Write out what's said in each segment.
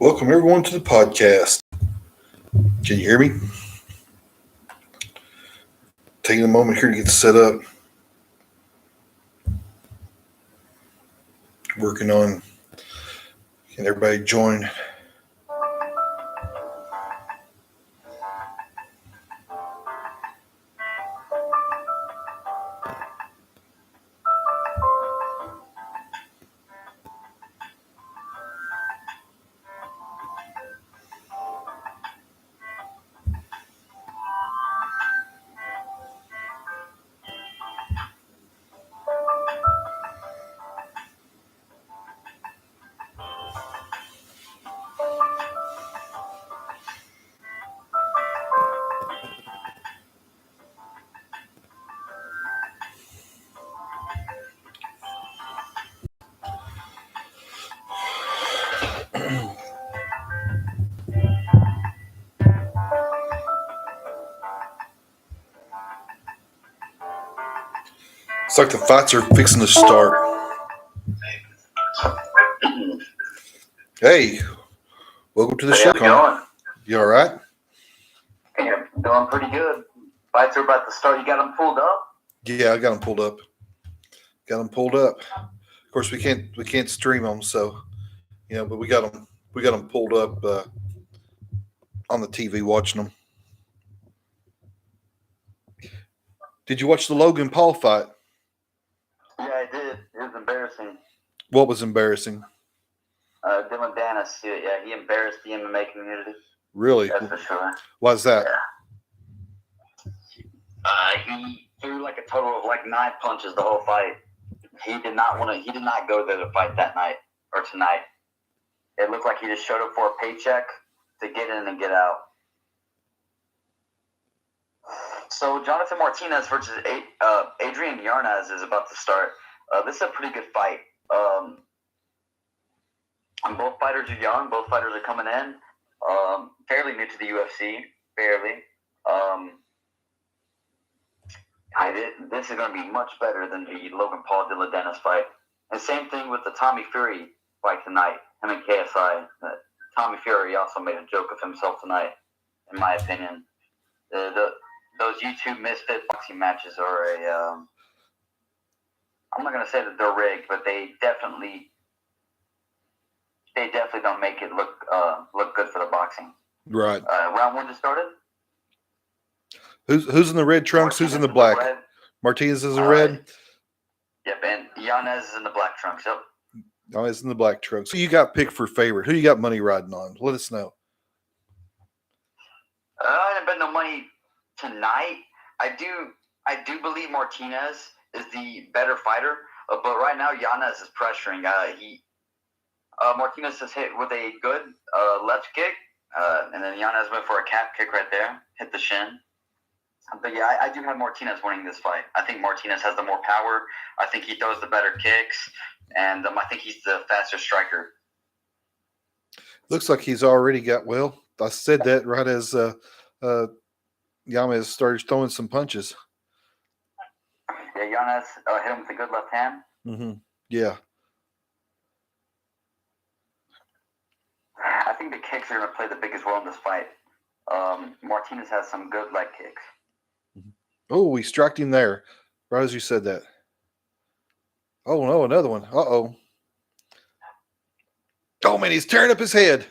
Welcome everyone to the podcast. Can you hear me? Taking a moment here to get set up. Working on can everybody join? It's like the fights are fixing to start. Hey, welcome to the show. How's it going? You all right? Yeah, doing pretty good. Fights are about to start. You got them pulled up? Yeah, I got them pulled up. Of course, we can't stream them, so but we got them pulled up on the TV watching them. Did you watch the Logan Paul fight? Yeah, I did. It was embarrassing. What was embarrassing? Dylan Dennis, yeah, he embarrassed the MMA community. Really? That's for sure. Why's that? Yeah. He threw like a total of like 9 punches the whole fight. He did not go there to fight that night or tonight. It looked like he just showed up for a paycheck to get in and get out. So Jonathan Martinez versus Adrian Yanez is about to start. This is a pretty good fight. And both fighters are young. Both fighters are coming in. Fairly new to the UFC. Fairly. This is going to be much better than the Logan Paul Dylan Dennis fight. And same thing with the Tommy Fury fight tonight. Him and KSI. Tommy Fury also made a joke of himself tonight, in my opinion. Those YouTube misfit boxing matches are I'm not going to say that they're rigged, but they definitely don't make it look good for the boxing. Right. Round 1 just started. Who's in the red trunks? Who's in the black? Martinez is in red. Yep, and Yanez is in the black trunks. Yep. Yanez in the black trunks. Who you got picked for favorite? Who you got money riding on? Let us know. I didn't bet no money tonight. I do believe Martinez is the better fighter, but right now Yanez is pressuring. Martinez is hit with a good left kick, and then Yanez went for a calf kick right there, hit the shin. But yeah, I do have Martinez winning this fight. I think Martinez has the more power. I think he throws the better kicks, and I think he's the faster striker. Looks like he's already got. Well, I said that right as Yanez started throwing some punches. Yeah, Yanez hit him with a good left hand. Mm-hmm. Yeah. I think the kicks are going to play the biggest role in this fight. Martinez has some good leg kicks. Oh, we struck him there, right as you said that. Oh, no, another one. Uh-oh. Oh, man, he's tearing up his head.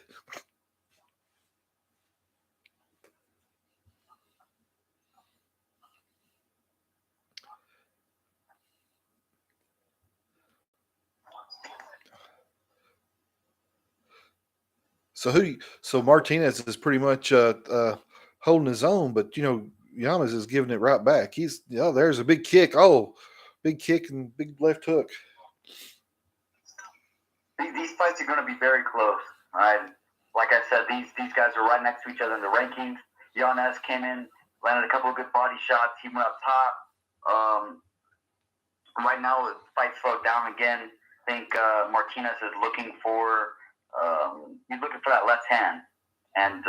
So Martinez is pretty much holding his own, but Yanez is giving it right back. There's a big kick. Oh, big kick and big left hook. These fights are going to be very close. Right? Like I said, these guys are right next to each other in the rankings. Yanez came in, landed a couple of good body shots. He went up top. Right now, the fight slowed down again. I think Martinez is looking for that left hand, and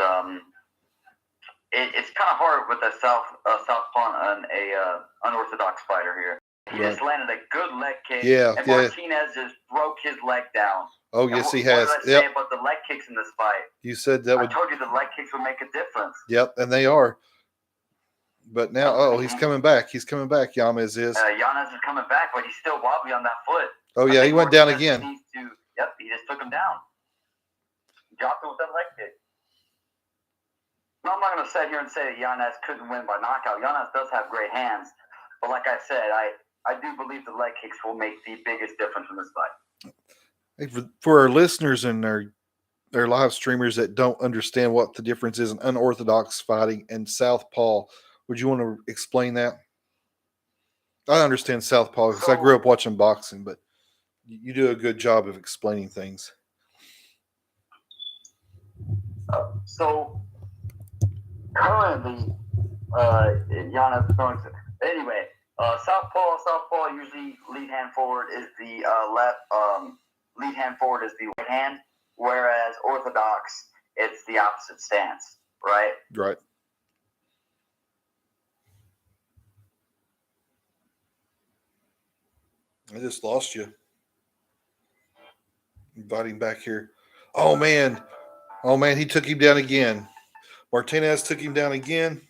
it's kind of hard with a southpaw and a unorthodox fighter here. He just landed a good leg kick. Yeah, and yeah. Martinez just broke his leg down. Oh, yes, he has. has. What did I say about the leg kicks in this fight? You said that I told you the leg kicks would make a difference. Yep, and they are. But now, he's coming back. He's coming back. Yanez is. Yanez is coming back, but he's still wobbly on that foot. Oh, yeah, he went down again. He just took him down. Dropped him with that leg kick. No, I'm not going to sit here and say that Yanez couldn't win by knockout. Yanez does have great hands. But like I said, I do believe the leg kicks will make the biggest difference in this fight. For our listeners and our live streamers that don't understand what the difference is in unorthodox fighting and southpaw, would you want to explain that? I understand southpaw because I grew up watching boxing, but you do a good job of explaining things. So currently, Yanez is throwing. Anyway, southpaw usually lead hand forward is the left. Lead hand forward is the right hand, whereas orthodox it's the opposite stance. Right. Right. I just lost you. Invite him back here. Oh man, he took him down again. Martinez took him down again.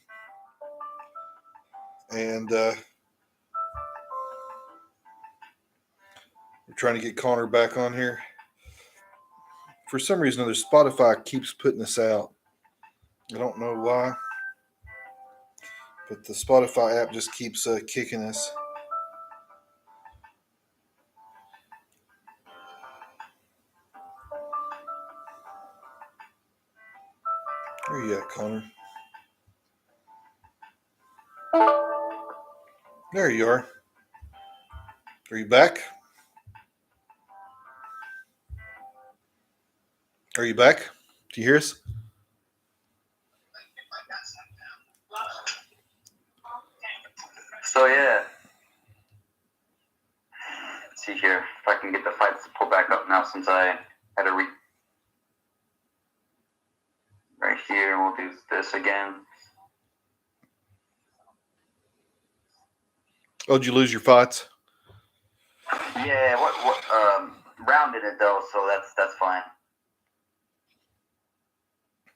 And we're trying to get Connor back on here. For some reason, other Spotify keeps putting this out. I don't know why. But the Spotify app just keeps kicking us. Where you at, Connor? There you are. Are you back? Are you back? Do you hear us? So yeah. Let's see here if I can get the fights to pull back up now since I had to right here. We'll do this again. Oh, did you lose your fights? Yeah, rounded it though, so that's fine.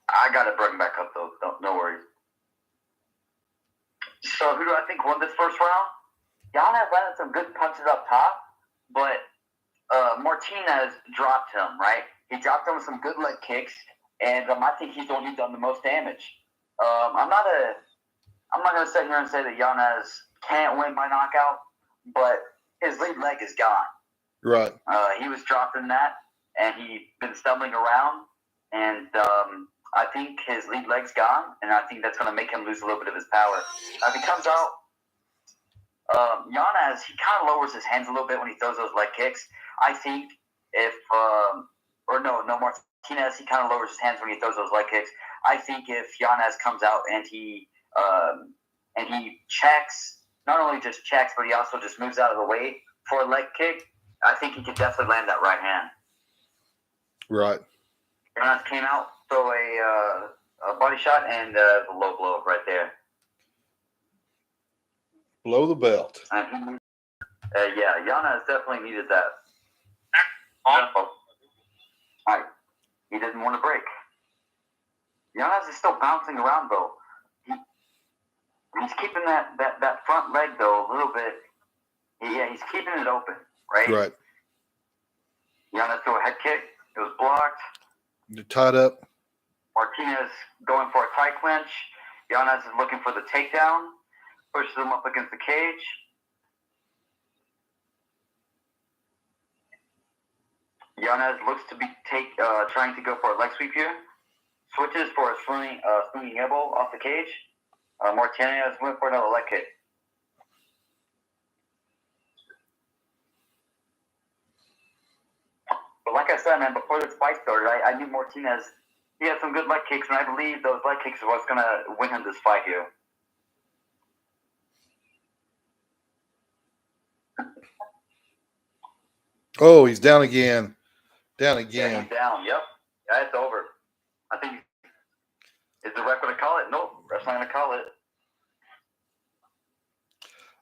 I got it bring back up though. No worries. So who do I think won this first round? Yanez landed some good punches up top, but Martinez dropped him. Right, he dropped him with some good leg kicks, and I think he's the one who's done the most damage. I'm not going to sit here and say that Yanez can't win by knockout, but his lead leg is gone. Right. He was dropping that, and he's been stumbling around, and I think his lead leg's gone, and I think that's going to make him lose a little bit of his power. If he comes out, Yanez, he kind of lowers his hands a little bit when he throws those leg kicks. I think Martinez, he kind of lowers his hands when he throws those leg kicks. I think if Yanez comes out and he checks, not only just checks, but he also just moves out of the way for a leg kick, I think he could definitely land that right hand. Right. Yanez came out, throw a body shot, and the low blow right there. Below the belt. Yanez definitely needed that. All right. He didn't want to break. Yanez is still bouncing around, though. He's keeping that front leg, though, a little bit. Yeah, he's keeping it open, right? Right. Yanez threw a head kick. It was blocked. You're tied up. Martinez going for a tight clinch. Yanez is looking for the takedown. Pushes him up against the cage. Yanez looks to be trying to go for a leg sweep here. Switches for a swinging elbow off the cage. Martinez went for another leg kick. But like I said, man, before this fight started, I knew Martinez, he had some good leg kicks, and I believe those leg kicks are what's going to win him this fight here. Oh, he's down again. Down again. Yeah, he's down. Yep. Yeah, it's over. I think. Is the ref going to call it? Nope. Ref's not going to call it.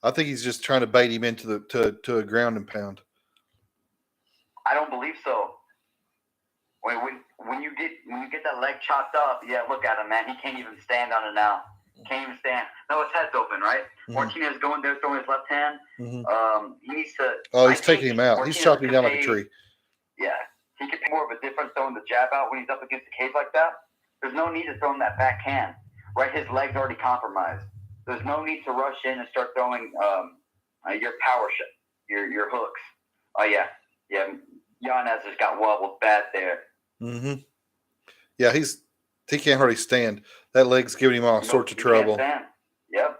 I think he's just trying to bait him into to a ground and pound. I don't believe so. When you get that leg chopped up, yeah, look at him, man. He can't even stand on it now. Can't even stand. No, his head's open, right? Mm-hmm. Martinez going there, throwing his left hand. Mm-hmm. He needs to. Oh, he's taking him out. Martinez He's chopping him down like a tree. Yeah, he could be more of a difference throwing the jab out when he's up against the cage like that. There's no need to throw him that backhand, right? His leg's already compromised. There's no need to rush in and start throwing your power shot, your hooks. Oh yeah. Yanez just got wobbled bad there. Mm-hmm. Yeah, he can't hardly stand. That leg's giving him all sorts of trouble. Yep.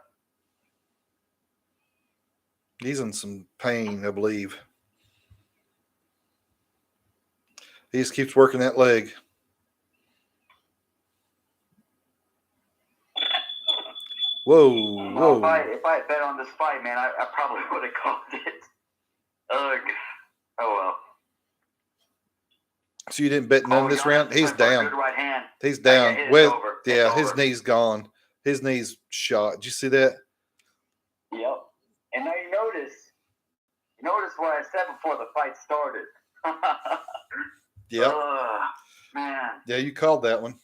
He's in some pain, I believe. He just keeps working that leg. Whoa. If I had bet on this fight, man, I probably would have called it. Ugh. Oh, well. So you didn't bet none this round? He's down. Good right hand. He's down. Yeah, his knee's gone. His knee's shot. Did you see that? Yep. And now you notice what I said before the fight started. Yep. Man. Yeah, you called that one.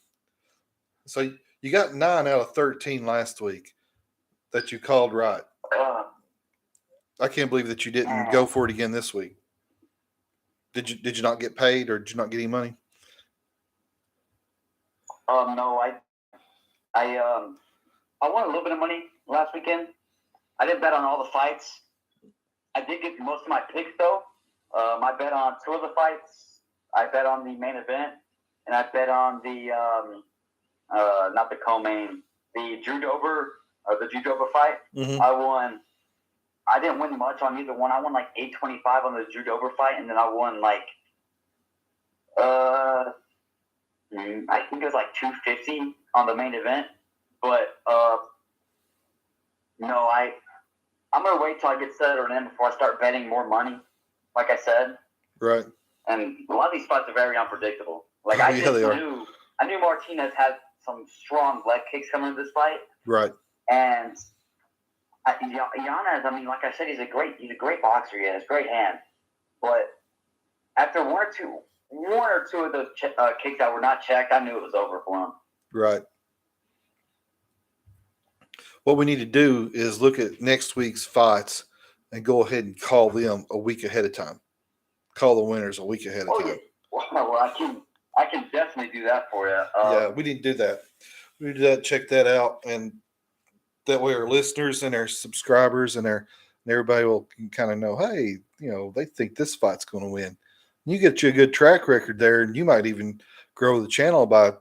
So you got 9 out of 13 last week that you called right. I can't believe that you didn't go for it again this week. Did you not get paid, or did you not get any money? No, I won a little bit of money last weekend. I didn't bet on all the fights. I did get most of my picks though. I bet on 2 of the fights. I bet on the main event, and I bet on the not the co-main, the Drew Dober fight. Mm-hmm. I won. I didn't win much on either one. I won like $825 on the Drew Dober fight, and then I won like I think it was like $250 on the main event. But no, I'm gonna wait till I get settled in before I start betting more money. Like I said, right. And a lot of these fights are very unpredictable. Like I knew Martinez had some strong leg kicks coming into this fight. Right. And Yanez, I mean, like I said, he's a great boxer. He has great hand. But after one or two of those kicks that were not checked, I knew it was over for him. Right. What we need to do is look at next week's fights and go ahead and call them a week ahead of time. Call the winners a week ahead of time. Yeah. Well, I can definitely do that for you. Yeah, we need to do that. We need to do that, check that out, and that way our listeners and our subscribers and everybody will kind of know, hey, they think this fight's going to win. You get you a good track record there, and you might even grow the channel by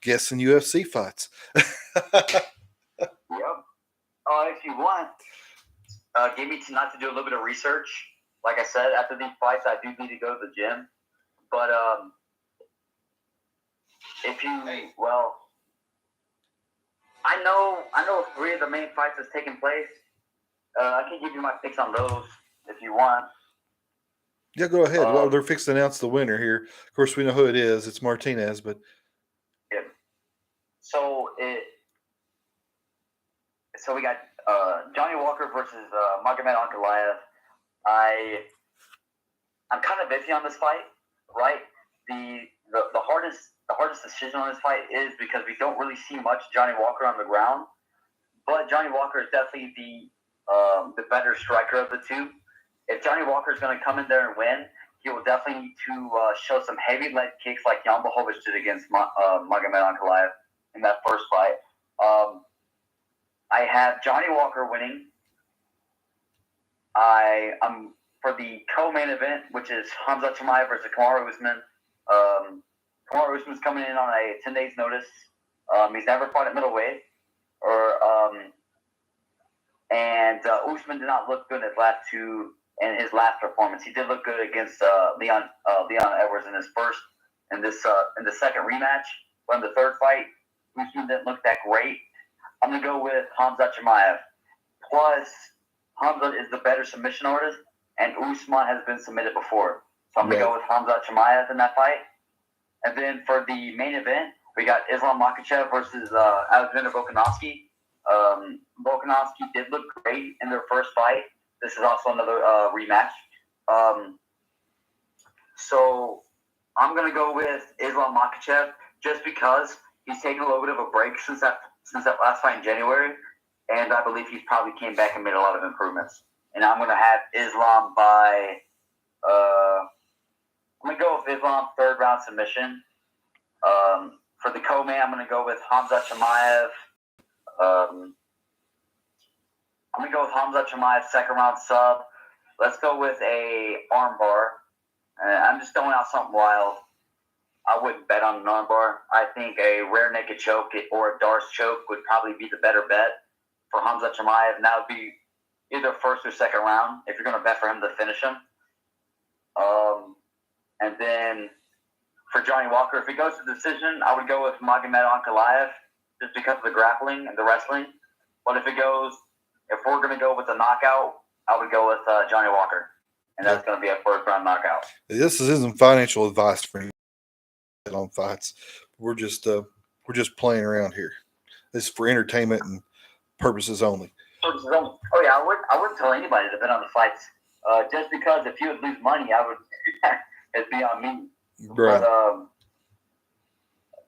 guessing UFC fights. Yep. If you want, give me tonight to do a little bit of research. Like I said, after these fights, I do need to go to the gym. But I know 3 of the main fights that's taking place. I can give you my picks on those if you want. Yeah, go ahead. Well, they're fixing to announce the winner here. Of course, we know who it is. It's Martinez, but yeah. So we got Johnny Walker versus Magomed Ankalaev. I'm kind of iffy on this fight, right? The hardest decision on this fight is because we don't really see much Johnny Walker on the ground, but Johnny Walker is definitely the better striker of the two. If Johnny Walker is going to come in there and win, he will definitely need to show some heavy leg kicks like Jan Blachowicz did against Magomed Ankalaev in that first fight. I have Johnny Walker winning. I'm for the co-main event, which is Hamza Chimaev versus Kamaru Usman. Kamaru Usman's coming in on a 10 days notice. He's never fought at middleweight, and Usman did not look good in his last performance. He did look good against Leon Edwards in the second rematch. But in the third fight, Usman didn't look that great. I'm gonna go with Hamza Chimaev. Plus, Hamza is the better submission artist, and Usman has been submitted before. So I'm going to go with Hamza Chimaev in that fight. And then for the main event, we got Islam Makhachev versus Alexander Volkanovski. Volkanovski did look great in their first fight. This is also another rematch. So I'm going to go with Islam Makhachev just because he's taken a little bit of a break since that last fight in January, and I believe he's probably came back and made a lot of improvements. And I'm going to have Islam by I'm going to go with Islam third round submission. For the co-main, I'm going to go with Hamza Chimaev. I'm going to go with Hamza Chimaev second round sub. Let's go with a armbar. I'm just throwing out something wild. I wouldn't bet on an armbar. I think a rear naked choke or a Darce choke would probably be the better bet for Hamza Chimaev, and that would be either first or second round if you're going to bet for him to finish him. And then for Johnny Walker, if he goes to decision, I would go with Magomed Ankalaev just because of the grappling and the wrestling. But if we're going to go with a knockout, I would go with Johnny Walker. And that's going to be a first round knockout. This isn't financial advice for anyone on fights. We're just playing around here. This is for entertainment and purposes only. Oh yeah, I wouldn't tell anybody to bet on the fights. Just because if you would lose money, I would it'd be on me. Right.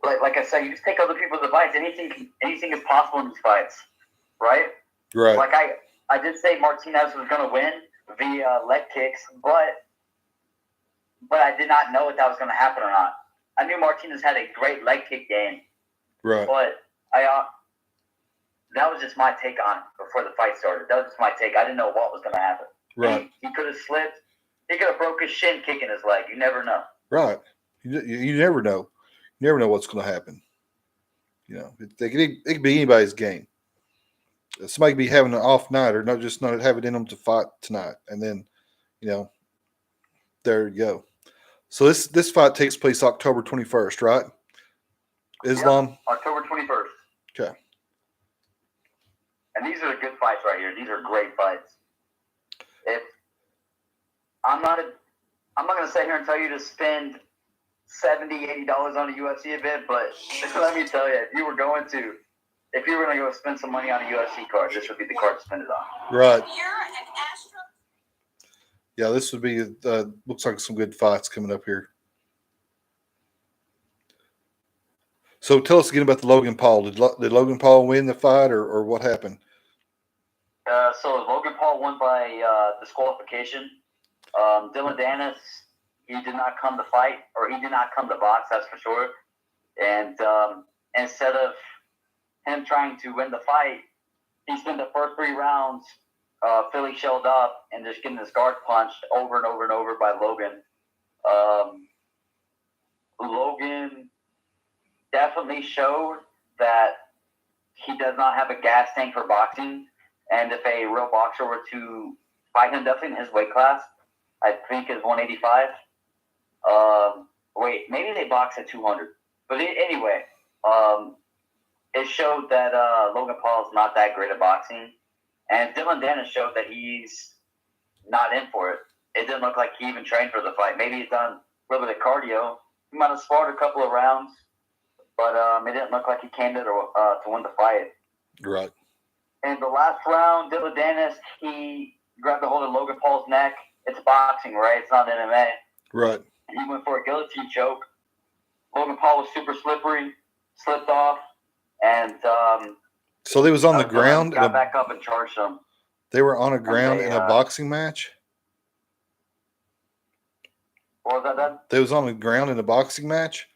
But like I said, you just take other people's advice. Anything is possible in these fights, right? Right. Like I did say Martinez was going to win via leg kicks, but I did not know if that was going to happen or not. I knew Martinez had a great leg kick game, right? But that was just my take on it before the fight started. That was just my take. I didn't know what was going to happen. Right. He could have slipped. He could have broke his shin kicking his leg. You never know. Right. You never know. You never know what's going to happen. You know, it could be anybody's game. Somebody could be having an off night or not have it in them to fight tonight. And then, you know, there you go. So this fight takes place October 21st, right? Islam? Yep, October 21st. Okay. And these are the good fights right here. These are great fights. I'm not going to sit here and tell you to spend $70, $80 on a UFC event, but let me tell you, if you were going to go spend some money on a UFC card, this would be the card to spend it on. Right. Yeah, this would be looks like some good fights coming up here. So tell us again about the Logan Paul. Did Logan Paul win the fight, or what happened? So Logan Paul won by disqualification. Dylan Dennis, he did not come to fight, or he did not come to box, that's for sure. And instead of him trying to win the fight, he spent the first 3 rounds Philly shelled up and just getting his guard punched over and over and over by Logan. Logan definitely showed that he does not have a gas tank for boxing. And if a real boxer were to fight him, definitely in his weight class, I think is 185. Maybe they box at 200. But anyway, it showed that Logan Paul is not that great at boxing. And Dylan Dennis showed that he's not in for it. It didn't look like he even trained for the fight. Maybe he's done a little bit of cardio. He might have sparred a couple of rounds, but it didn't look like he came there to win the fight. Right. In the last round, Dylan Dennis, he grabbed a hold of Logan Paul's neck. It's boxing, right? It's not MMA. Right. He went for a guillotine choke. Logan Paul was super slippery, slipped off, and so they was on the ground. Got back up and charged him. They were on a ground in a boxing match. What was that? They was on the ground in a boxing match.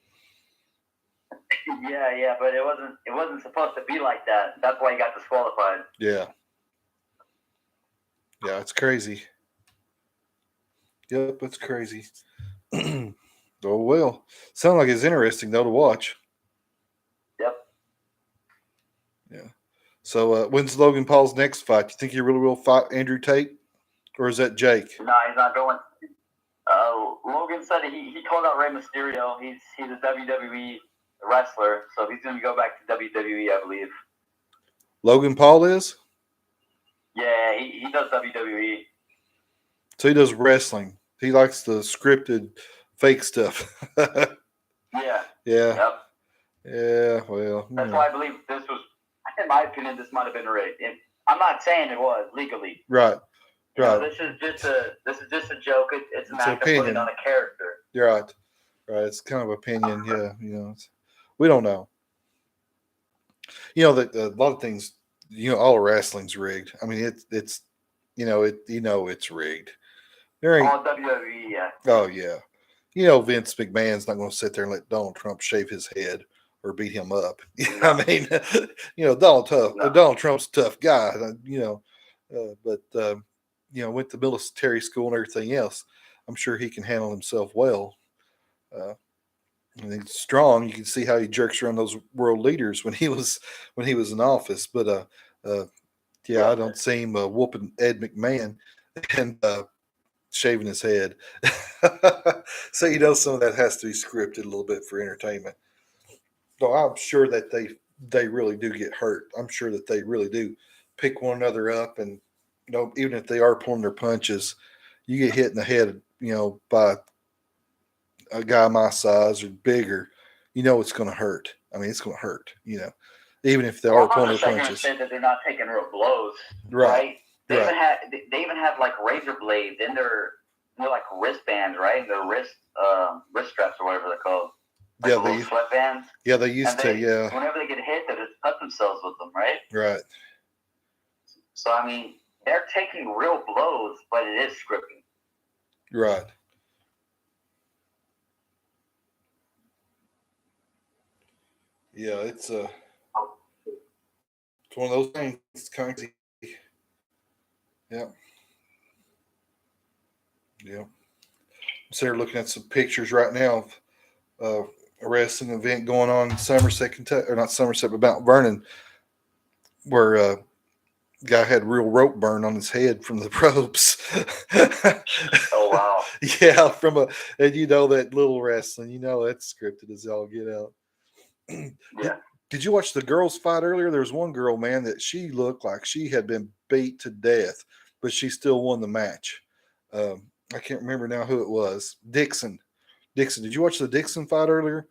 Yeah, but it wasn't supposed to be like that. That's why he got disqualified. Yeah, it's crazy. Yep, it's crazy. Oh well, sounds like it's interesting though to watch. Yep. Yeah. So when's Logan Paul's next fight? Do you think he really will fight Andrew Tate, or is that Jake? No, he's not going. Logan said he called out Rey Mysterio. He's a WWE wrestler, so he's going to go back to WWE, I believe. Logan Paul is? Yeah, he does WWE. So he does wrestling. He likes the scripted fake stuff. Yeah. Yeah. Yep. Yeah, well. That's why I believe this was in my opinion, this might have been rigged. And I'm not saying it was legally. Right. You know, Right. this is just a joke. It's an It's an act of putting opinion. on a character. You're right. Right. It's kind of opinion. Yeah. We don't know. That a lot of things. All wrestling's rigged. I mean, it's it's rigged. There ain't. All WWE, yeah. Oh yeah. Vince McMahon's not going to sit there and let Donald Trump shave his head or beat him up. No. I mean, No. Donald Trump's a tough guy. But went to military school and everything else. I'm sure he can handle himself well. And he's strong. You can see how he jerks around those world leaders when he was in office. But yeah, I don't see him whooping Ed McMahon and shaving his head. So some of that has to be scripted a little bit for entertainment. So I'm sure that they really do get hurt. I'm sure that they really do pick one another up, and even if they are pulling their punches, you get hit in the head, by a guy my size or bigger, it's going to hurt. I mean, it's going to hurt. Even if they are pulling their punches. Say that they're not taking real blows, Right? right? They Right. even have like razor blades in their like wristbands, right? Their wrist straps or whatever they're called. Like Yeah, little sweatbands. Yeah, they used to. Yeah. Whenever they get hit, they just cut themselves with them, right? Right. So I mean, they're taking real blows, but it is scripting. Right. Yeah, it's one of those things. It's kind of easy. Yeah. Yeah. I'm sitting here looking at some pictures right now of a wrestling event going on in Somerset, Kentucky, or not Somerset, but Mount Vernon, where guy had real rope burn on his head from the ropes. Oh wow! Yeah, and that little wrestling, that's scripted as all get out. Yeah. Did you watch the girls fight earlier? There was one girl, man, that she looked like she had been beat to death, but she still won the match. I can't remember now who it was. Dixon. Did you watch the Dixon fight earlier?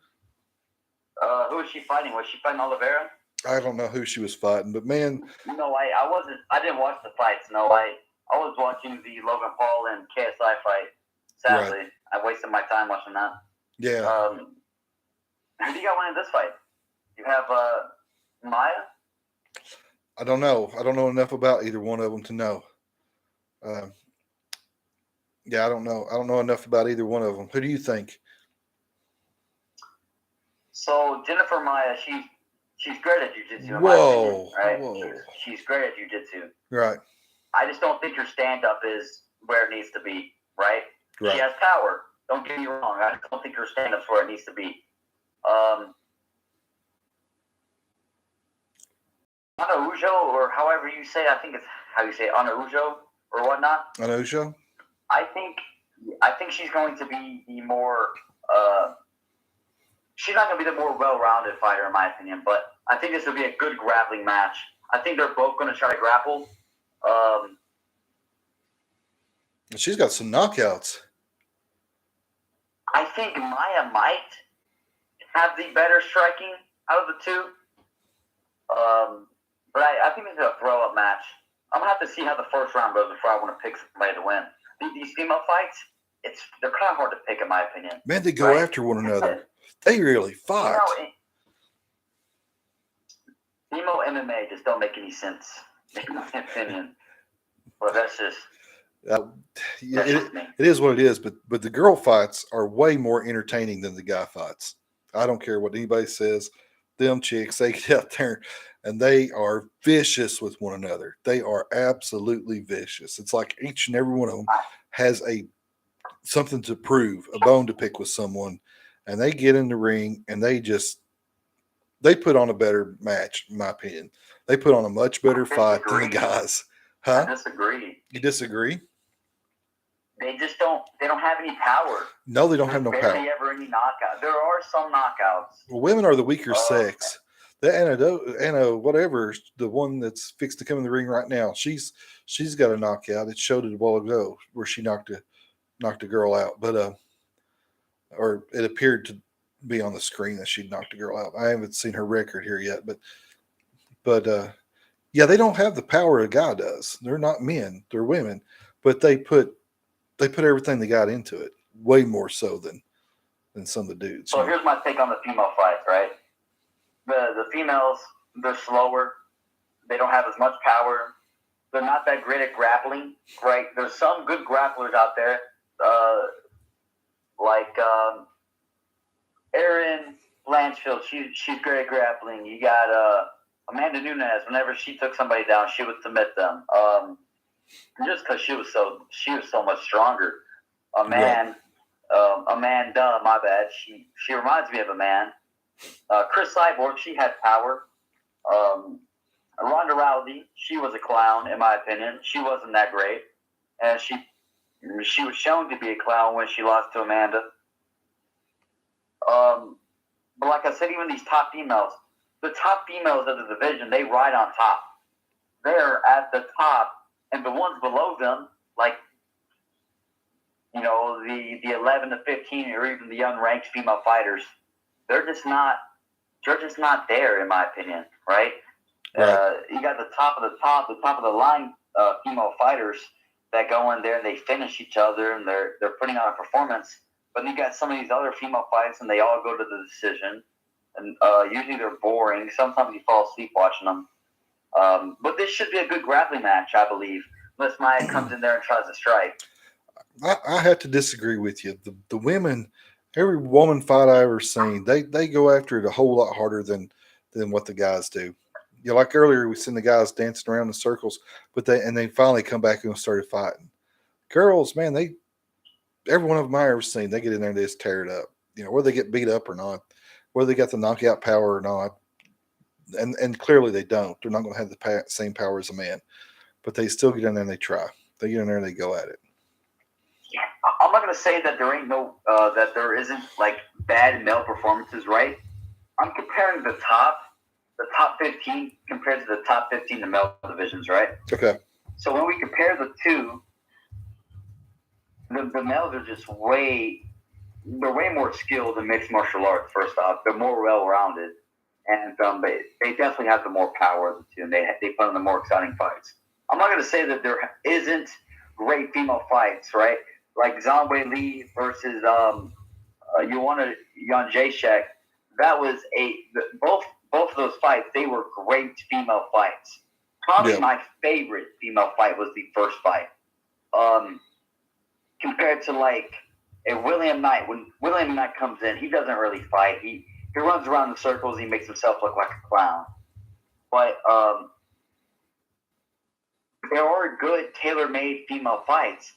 Who was she fighting? Was she fighting Oliveira? I don't know who she was fighting, but man. No, I wasn't. I didn't watch the fights. No, I was watching the Logan Paul and KSI fight. Sadly, right. I wasted my time watching that. Yeah. Who do you got winning this fight? You have Maya? I don't know. I don't know enough about either one of them to know. Yeah, I don't know. I don't know enough about either one of them. Who do you think? So Jennifer Maya, she's great at jiu-jitsu. Whoa. Right? Whoa. She's great at jiu-jitsu. Right. I just don't think her stand-up is where it needs to be. Right. She has power. Don't get me wrong. I don't think her stand-up's where it needs to be. Anaujo, or however you say, I think it's how you say it, Anaujo or whatnot. Anaujo? I think she's going to be the more she's not going to be the more well-rounded fighter in my opinion, but I think this will be a good grappling match. I think they're both going to try to grapple. She's got some knockouts. I think Maya might have the better striking out of the two. But I think it's a throw-up match. I'm going to have to see how the first round goes before I want to pick somebody to win. These female fights, they're kind of hard to pick in my opinion. Man, they go after one another. They really fight. Female MMA just don't make any sense, in my opinion. Well, that's just... it is what it is, but the girl fights are way more entertaining than the guy fights. I don't care what anybody says. Them chicks, they get out there and they are vicious with one another. They are absolutely vicious. It's like each and every one of them has something to prove, a bone to pick with someone, and they get in the ring and they put on a better match, in my opinion. They put on a much better fight than the guys. Huh? I disagree. You disagree? They just don't have any power. No, they don't have no power. Barely ever any knockout. There are some knockouts. Well, women are the weaker sex. The Anna, whatever, the one that's fixed to come in the ring right now, she's got a knockout. It showed it a while ago where she knocked a girl out, but or it appeared to be on the screen that she'd knocked a girl out. I haven't seen her record here yet, but But yeah, they don't have the power a guy does. They're not men; they're women. But they put everything they got into it, way more so than some of the dudes. So here's my take on the female fights, right? The females, they're slower. They don't have as much power. They're not that great at grappling, right? There's some good grapplers out there, like Erin Blanchfield. She's great at grappling. You got Amanda Nunes. Whenever she took somebody down, she would submit them. Just because she was so much stronger. Amanda, my bad. She reminds me of a man. Chris Cyborg, she had power. Ronda Rousey, she was a clown in my opinion. She wasn't that great, and she was shown to be a clown when she lost to Amanda. But like I said, even these top females, the top females of the division, they ride on top. They're at the top, and the ones below them, like the 11 to 15, or even the unranked female fighters, they're just not there in my opinion, right? Right. You got the top of the line female fighters that go in there and they finish each other and they're putting on a performance. But you got some of these other female fights and they all go to the decision, and usually they're boring. Sometimes you fall asleep watching them. But this should be a good grappling match, I believe, unless Maya comes in there and tries to strike. I have to disagree with you. The women, every woman fight I ever seen, they go after it a whole lot harder than what the guys do. Like earlier, we seen the guys dancing around in circles, but they finally come back and started fighting. Girls, man, every one of them I ever seen, they get in there and they just tear it up. Whether they get beat up or not, whether they got the knockout power or not, and clearly they don't. They're not going to have the same power as a man, but they still get in there and they try. They get in there and they go at it. I'm not going to say that there isn't like bad male performances, right? I'm comparing the top 15 compared to the top 15 in the male divisions, right? Okay. So when we compare the two, the males are just way more skilled in mixed martial arts. First off, they're more well-rounded, and they definitely have the more power of the two, and they put on the more exciting fights. I'm not going to say that there isn't great female fights, right? Like Zhang Weili versus Joanna Jacek. That was both of those fights. They were great female fights. Probably my favorite female fight was the first fight. Compared to like a William Knight. When William Knight comes in, he doesn't really fight. He runs around in circles. He makes himself look like a clown. But there are good tailor-made female fights.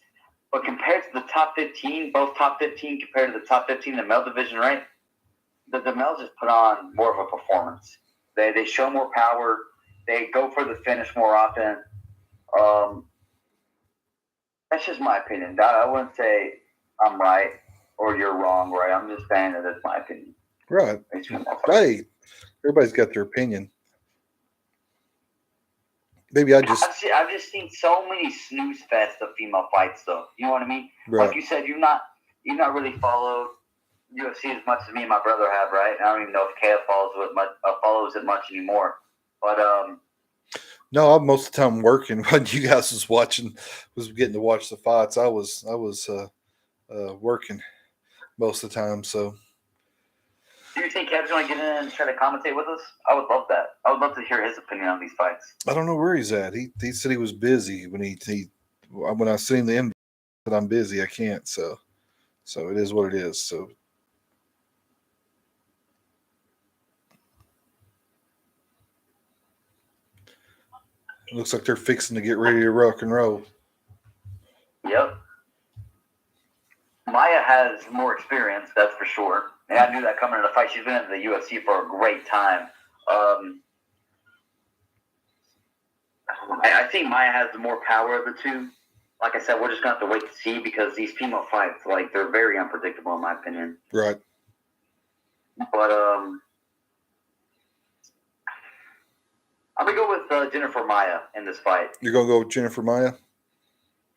But compared to the top 15, both top 15 compared to the top 15 in the male division, right? The males just put on more of a performance. They show more power. They go for the finish more often. That's just my opinion. I wouldn't say I'm right or you're wrong, right? I'm just saying that it's my opinion. Right. Hey, everybody's got their opinion. Maybe I've just seen so many snooze fest of female fights, though. You know what I mean? Right. Like you said, you've not really followed UFC as much as me and my brother have, right? I don't even know if Kaya follows it much anymore. But no, I'm most of the time working. When you guys was getting to watch the fights, I was working most of the time. So, do you think Kev's going to get in and try to commentate with us? I would love that. I would love to hear his opinion on these fights. I don't know where he's at. He said he was busy when when I seen the invite that I'm busy. I can't. So it is what it is. So. It looks like they're fixing to get ready to rock and roll. Yep. Maya has more experience, that's for sure. And I knew that coming into the fight. She's been in the UFC for a great time. I think Maya has the more power of the two. Like I said, we're just going to have to wait to see because these female fights, they're very unpredictable in my opinion. Right. But I'm going to go with Jennifer Maya in this fight. You're going to go with Jennifer Maya?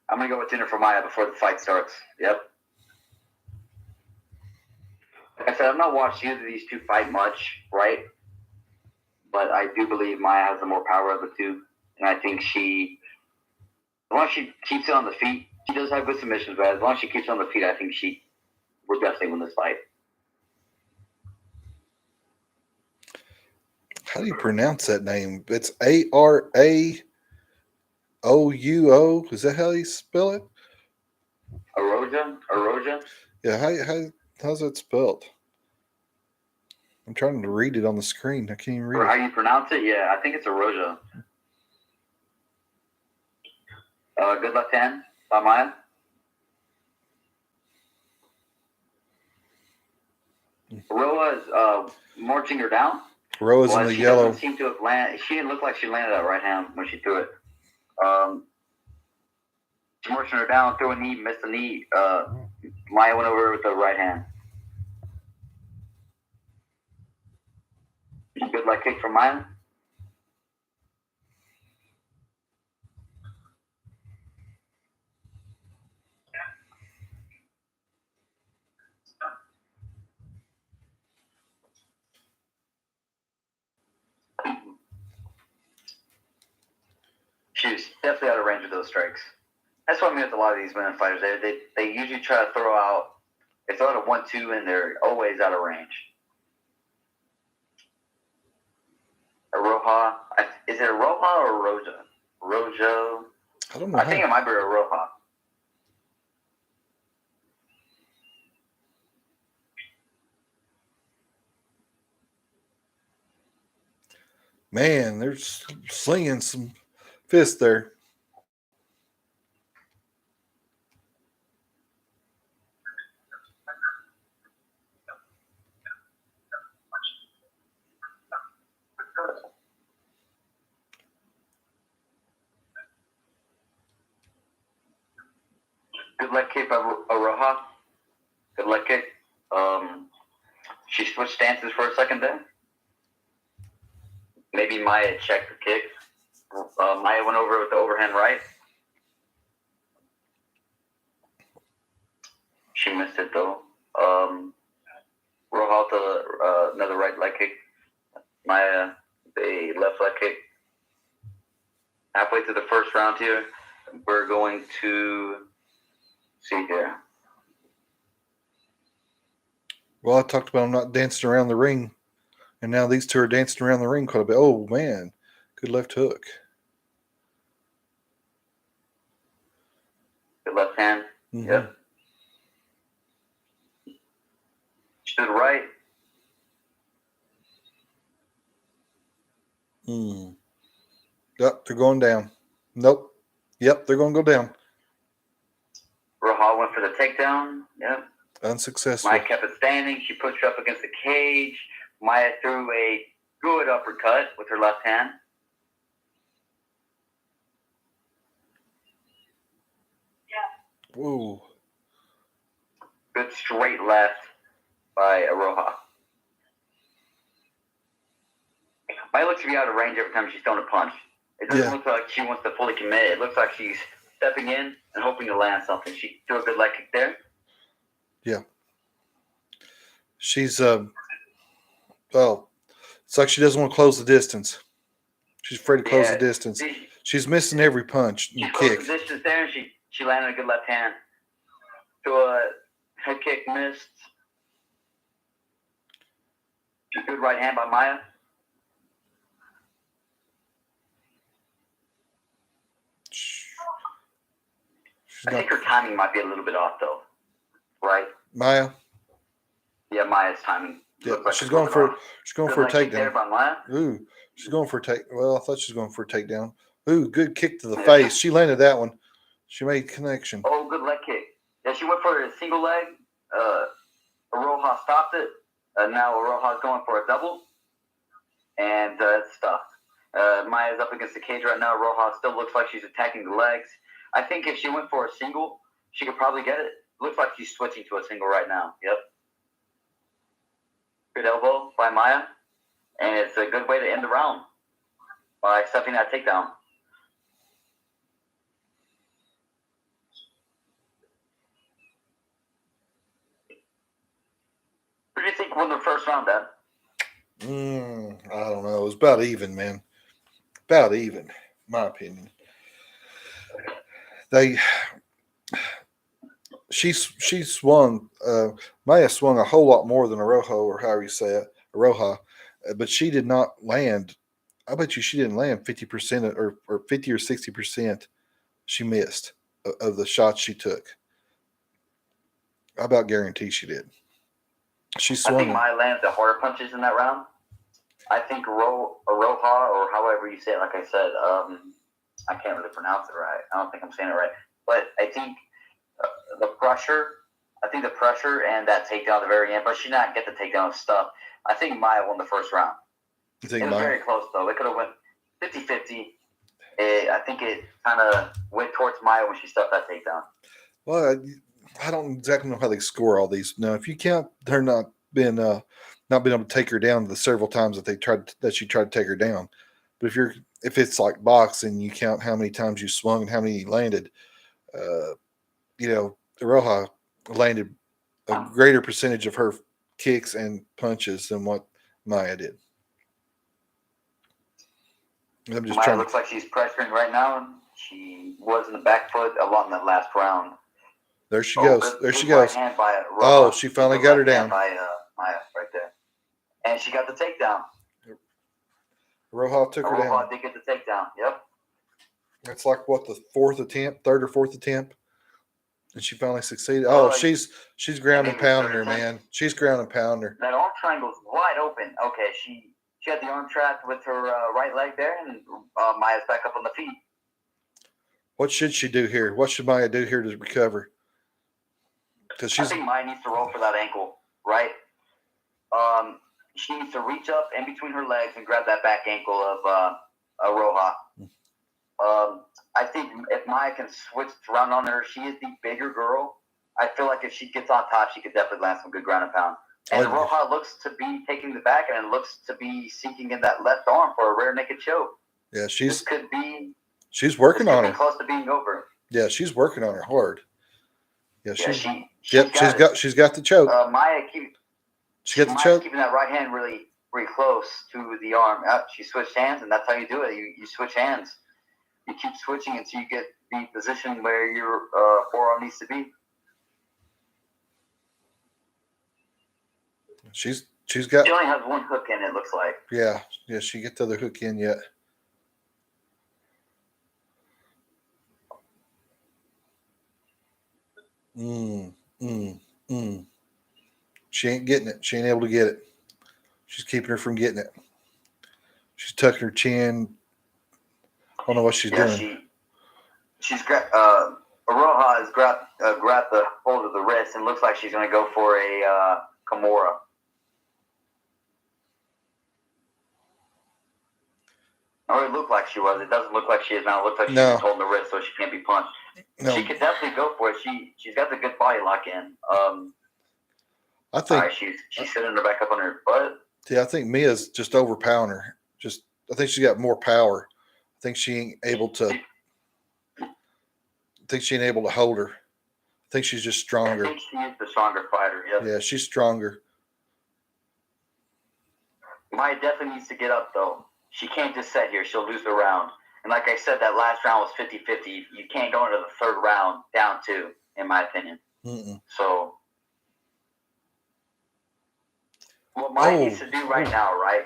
I'm going to go with Jennifer Maya before the fight starts. Yep. Like I said, I've not watched either of these two fight much, right? but I do believe Maya has the more power of the two, and I think as long as she keeps it on the feet, she does have good submissions, but as long as she keeps it on the feet, I think she will definitely win this fight. How do you pronounce that name? It's Araouo. Is that how you spell it? Aroja. Yeah. How's that spelled? I'm trying to read it on the screen. I can't even read Or how it. you pronounce it? Yeah, I think it's Aroja. Good left hand by Maya. Aroa is marching her down. Roa's in the she yellow. Doesn't seem to have landed. She didn't look like she landed that right hand when she threw it. She marching her down, threw a knee, missed a knee. Maya went over with the right hand. Good leg kick from Maya. She was definitely out of range of those strikes. That's what I mean with a lot of these women fighters. They usually try to throw out. They throw out a 1-2 and they're always out of range. Aroha. Is it Aroha or Roja? Rojo. I don't know. I think it might be Aroha. Man, they're slinging some fists there. Good leg kick by Aroha. Good leg kick. She switched stances for a second there. Maybe Maya checked the kick. Maya went over with the overhand right. She missed it though. Roja to another right leg kick. Maya, the left leg kick. Halfway through the first round here, we're going to see here. Well, I talked about them not dancing around the ring, and now these two are dancing around the ring quite a bit. Oh, man. Good left hook. Good left hand. Mm-hmm. Yep. Stood right. Yep, they're going down. Nope. Yep, they're going to go down. Roja went for the takedown. Yep. Unsuccessful. Maya kept it standing. She pushed her up against the cage. Maya threw a good uppercut with her left hand. Yeah. Whoa. Good straight left by Aroha. Maya looks to be out of range every time she's throwing a punch. It doesn't look like she wants to fully commit. It looks like she's stepping in and hoping to land something. She threw a good leg kick there. Yeah. She's it's like she doesn't want to close the distance. She's afraid to close the distance. She's missing every punch and kick. She closed the distance there, and she landed a good left hand. To a head kick missed. Good right hand by Maya. I think her timing might be a little bit off, though. Right? Maya? Yeah, Maya's timing. Yeah, like she's going for a takedown. There by Maya. Ooh, she's going for a take. Well, I thought she was going for a takedown. Ooh, good kick to the face. She landed that one. She made connection. Oh, good leg kick. Yeah, she went for a single leg. Aroha stopped it. Now Aroha's going for a double. And it's stopped. Maya's up against the cage right now. Aroha still looks like she's attacking the legs. I think if she went for a single, she could probably get it. Looks like she's switching to a single right now. Yep. Good elbow by Maya. And it's a good way to end the round by accepting that takedown. Who do you think won the first round, Dad? I don't know. It was about even, man. About even, my opinion. They she swung. Maya swung a whole lot more than Arojo, or however you say it, Aroja, but she did not land. I bet you she didn't land 50% or 50 or 60%. She missed of the shots she took. I about guarantee she did. She I think swung. Maya landed the harder punches in that round. I think Aroha, or however you say it, like I said, I can't really pronounce it right. I don't think I'm saying it right. But I think the pressure, and that takedown at the very end, but she did not get the takedown stuff. I think Maya won the first round. You think It was Maya? very close, though. It could have went 50-50. I think it kind of went towards Maya when she stuffed that takedown. Well, I don't exactly know how they score all these. Now, if you count her not being able to take her down the several times that she tried to take her down, but if it's like boxing, you count how many times you swung and how many you landed. Roja landed a greater percentage of her kicks and punches than what Maya did. I'm just Maya trying. looks like she's pressuring right now. She was in the back foot along that last round. There she goes. There she goes. Right hand by Oh, she finally got her down. By Maya right there, and she got the takedown. Roja took her down. Roja did get the takedown. Yep. That's like what, the third or fourth attempt, and she finally succeeded. Oh, she's ground and pounding her, man. She's ground and pounding her. That arm triangle's wide open. Okay, she had the arm trapped with her right leg there, and Maya's back up on the feet. What should she do here? What should Maya do here to recover? I think Maya needs to roll for that ankle, right? She needs to reach up in between her legs and grab that back ankle of Roja. I think if Maya can switch around on her, she is the bigger girl. I feel like if she gets on top, she could definitely land some good ground and pound. And Roja looks to be taking the back and looks to be sinking in that left arm for a rear naked choke. Yeah, she's working on her. Close to being over. Yeah, she's working on her hard. Yeah, she's got the choke. Maya got the choke. Keeping that right hand really, really close to the arm. She switched hands, and that's how you do it. You switch hands. You keep switching until you get the position where your forearm needs to be. She only has one hook in, it looks like. Yeah, she get the other hook in yet. She ain't getting it. She ain't able to get it. She's keeping her from getting it. She's tucking her chin. I don't know what she's doing. She's grabbed. Aroha has grabbed the hold of the wrist and looks like she's going to go for a Kimura. Or it looked like she was. It doesn't look like she is now. It looks like she's just holding the wrist so she can't be punched. No. She could definitely go for it. She's got the good body lock in. I think she's sitting her back up on her butt. Yeah, I think Mia's just overpowering her. I think she's got more power. I think she ain't able to. Hold her. I think she's just stronger. I think she is the stronger fighter. Yep. Yeah, she's stronger. Maya definitely needs to get up though. She can't just sit here. She'll lose the round. And like I said, that last round was 50-50. You can't go into the third round down 2, in my opinion. Mm-mm. So what Maya needs to do right now, right?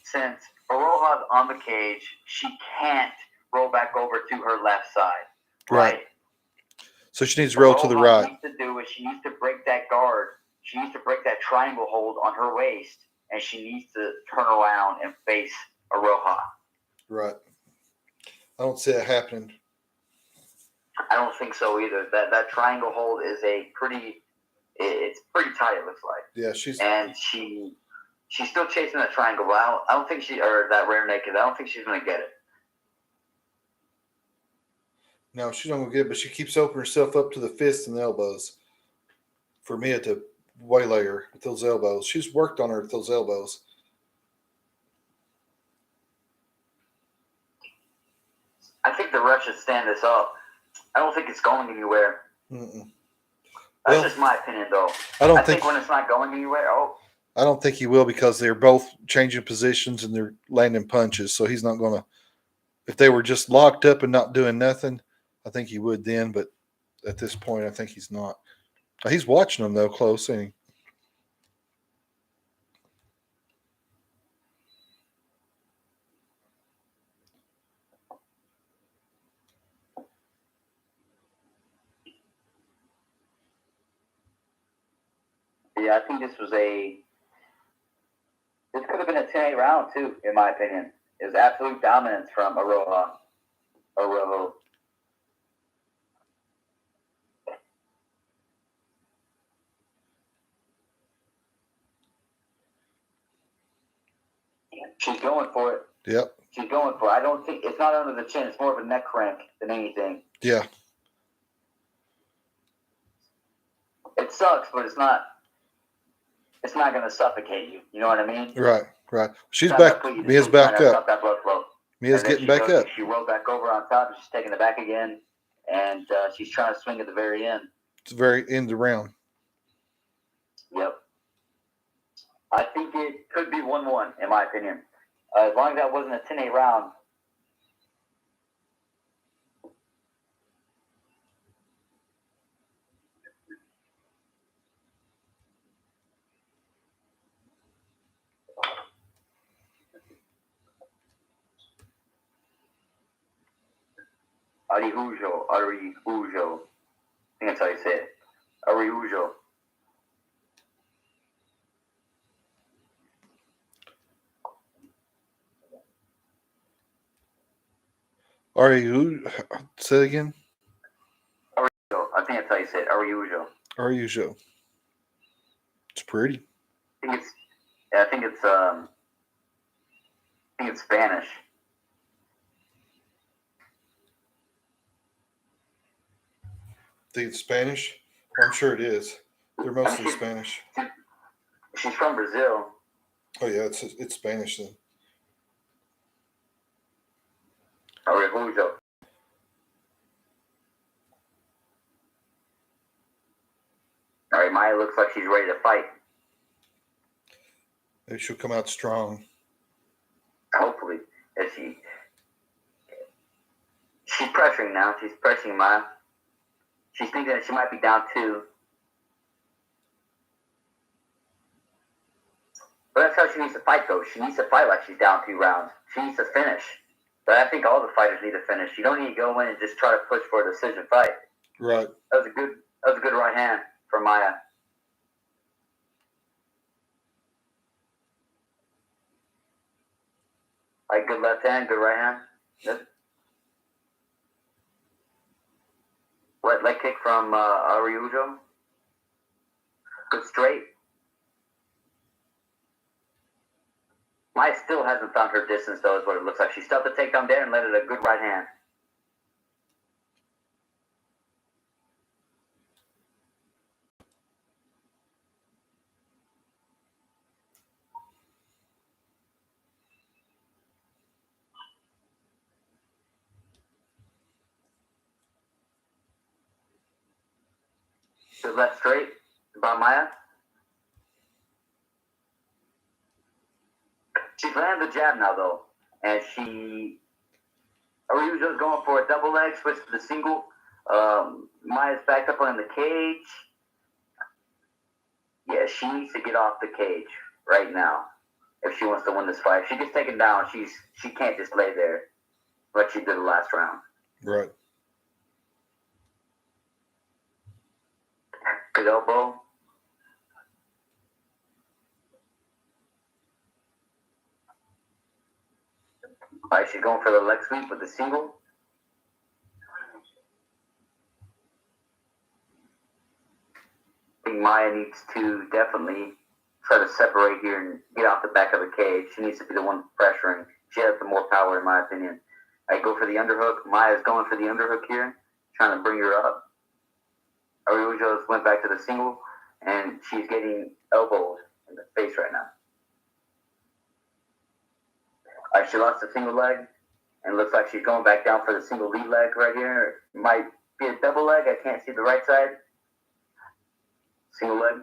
Since Aroha's on the cage, she can't roll back over to her left side. Right. So she needs to roll to the right. What she needs to do is she needs to break that guard. She needs to break that triangle hold on her waist, and she needs to turn around and face Aroha. Right. I don't see it happening. I don't think so either. That triangle hold is it's pretty tight, it looks like. Yeah, she's still chasing that triangle, but I don't think that rear naked. I don't think she's going to get it. No, she's not going to get it, but she keeps opening herself up to the fists and the elbows for Mia to waylay her with those elbows. She's worked on her with those elbows. I think the ref should stand this up. I don't think it's going anywhere. Mm-mm. That's just my opinion, though. I think when it's not going anywhere, I don't think he will because they're both changing positions and they're landing punches. So he's not going to. If they were just locked up and not doing nothing, I think he would then. But at this point, I think he's not. He's watching them though close, ain't he? Yeah, I think this could have been a 10-8 round too, in my opinion. It was absolute dominance from Arojo. She's going for it. Yep. She's going for it. I don't think it's not under the chin. It's more of a neck crank than anything. Yeah. It sucks, but it's not. It's not going to suffocate you. You know what I mean? Right. Right. She's back. Mia's back up. Stop that blood flow. Mia's getting back up. She rolled back over on top, and she's taking it back again, and she's trying to swing at the very end. It's the very end of the round. Yep. I think it could be 1-1, in my opinion. As long as that wasn't a 10-8 round. Araujo. I think that's how you say it. Araujo. Say it again. Araujo. I think that's how you say it. Araujo. Araujo. It's pretty. I think it's Spanish. Think it's Spanish? I'm sure it is. They're mostly Spanish. She's from Brazil. Oh yeah, it's Spanish then. Araujo. All right, Maya looks like she's ready to fight. Maybe she'll come out strong. Hopefully. She's pressuring now. She's pressing Maya. She's thinking that she might be down 2. But that's how she needs to fight, though. She needs to fight like she's down 2 rounds. She needs to finish. But I think all the fighters need to finish. You don't need to go in and just try to push for a decision fight. Right. That was a good right hand from Maya. Like good left hand, good right hand. Yep. What leg kick from Araujo? Good straight. Maya still hasn't found her distance, though, is what it looks like. She stuffed the takedown there and let it a good right hand. Good left straight by Maya. She's landed the jab now, though. And Araujo's going for a double leg, switch to the single. Maya's backed up on the cage. Yeah, she needs to get off the cage right now if she wants to win this fight. If she gets taken down, she can't just lay there like she did the last round. Right. Good elbow. All right, she's going for the leg sweep with the single. I think Maya needs to definitely try to separate here and get off the back of the cage. She needs to be the one pressuring. She has the more power, in my opinion. I go for the underhook. Maya's going for the underhook here, trying to bring her up. Araujo went back to the single, and she's getting elbowed in the face right now. All right, she lost the single leg, and looks like she's going back down for the single lead leg right here. It might be a double leg. I can't see the right side. Single leg.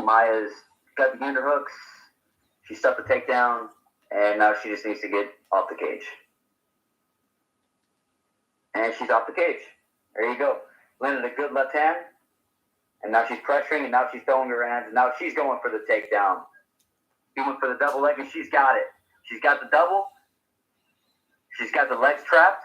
Maya's got the underhooks. She stuffed the takedown, and now she just needs to get off the cage. And she's off the cage. There you go. Landed a good left hand, and now she's pressuring, and now she's throwing her hands, and now she's going for the takedown. She went for the double leg, and she's got it. She's got the double. She's got the legs trapped.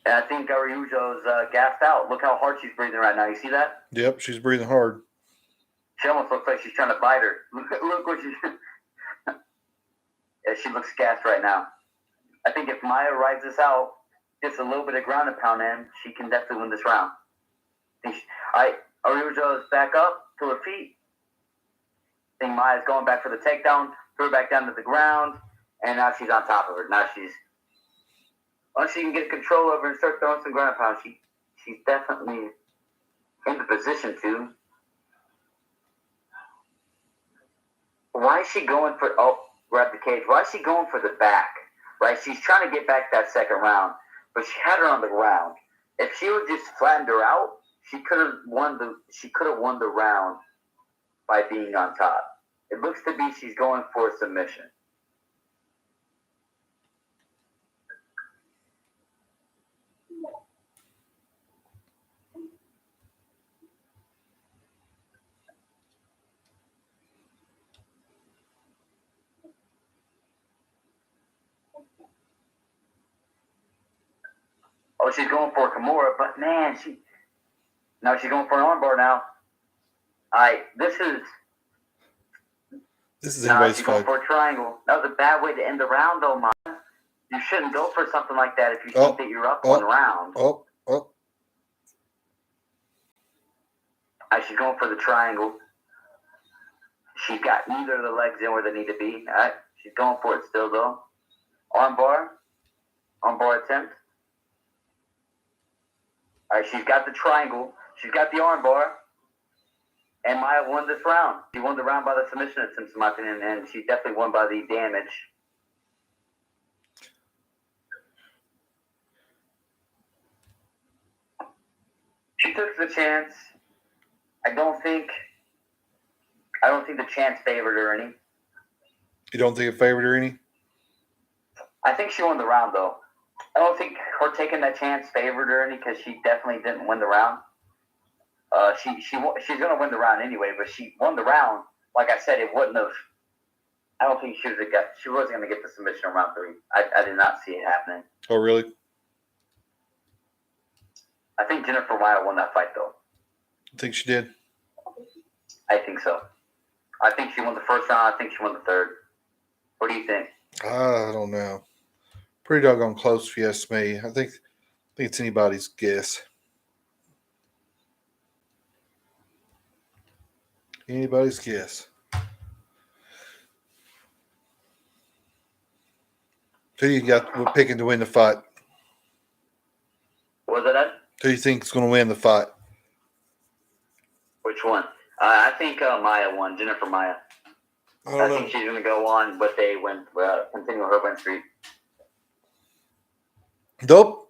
And I think Araujo's gassed out. Look how hard she's breathing right now. You see that? Yep, she's breathing hard. She almost looks like she's trying to bite her. Look what she's... Yeah, she looks gassed right now. I think if Maya rides this out, gets a little bit of ground and pound in, she can definitely win this round. Araujo is back up to her feet. I think Maya's going back for the takedown, threw her back down to the ground, and now she's on top of her. Now once she can get control over and start throwing some ground and pound, she's definitely in the position to. Why is she going for, grab the cage. Why is she going for the back? Right? She's trying to get back that second round, but she had her on the ground. If she would just flattened her out, she could have won the round by being on top. It looks to be she's going for a submission. Oh, she's going for a Kimura, but man, she's going for an armbar now. This is anybody's she's fight. going for a triangle. That was a bad way to end the round, though, man. You shouldn't go for something like that if you think that you're up one round. She's going for the triangle. She's got neither of the legs in where they need to be. She's going for it still, though. Armbar attempt. She's got the triangle. She's got the armbar. And Maya won this round. She won the round by the submission attempt, in my opinion, and she definitely won by the damage. She took the chance. I don't think the chance favored her any. You don't think it favored her any? I think she won the round, though. I don't think her taking that chance favored her any because she definitely didn't win the round. She's going to win the round anyway, but she won the round. Like I said, it wouldn't have. I don't think she wasn't going to get the submission in round 3. I did not see it happening. Oh, really? I think Jennifer Maya won that fight, though. I think she did. I think so. I think she won the first round. I think she won the third. What do you think? I don't know. Pretty doggone close, if you ask me. I think it's anybody's guess. Anybody's guess. Who you got picking to win the fight? What was that? Who do you think is going to win the fight? Which one? I think Maya won. Jennifer Maya. I think she's going to go on, but they continue her win streak. Nope.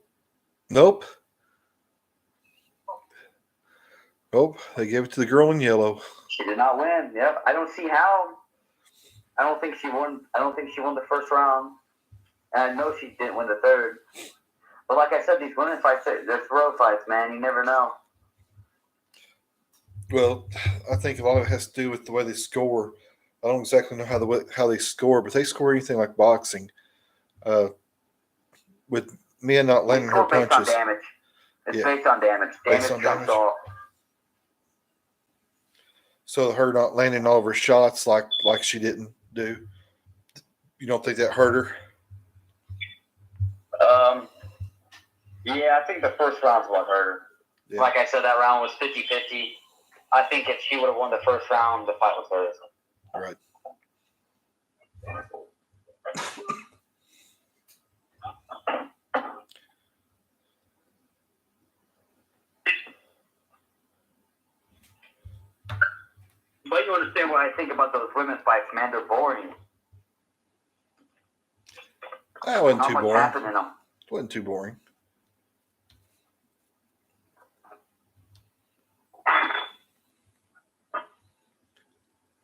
They gave it to the girl in yellow. She did not win. Yep. I don't see how. I don't think she won the first round. And I know she didn't win the third. But like I said, these women fights, they're throw fights, man. You never know. Well, I think a lot of it has to do with the way they score. I don't exactly know how they score, but they score anything like boxing. With men not landing her punches. Based on damage. It's based on damage. Damage trumps all. So her not landing all of her shots like she didn't do. You don't think that hurt her? Yeah, I think the first round's what hurt her. Yeah. Like I said, that round was 50-50. I think if she would have won the first round, the fight was hers. Right. But you understand what I think about those women's fights, man. They're boring. That wasn't too boring. Happened in them. It wasn't too boring.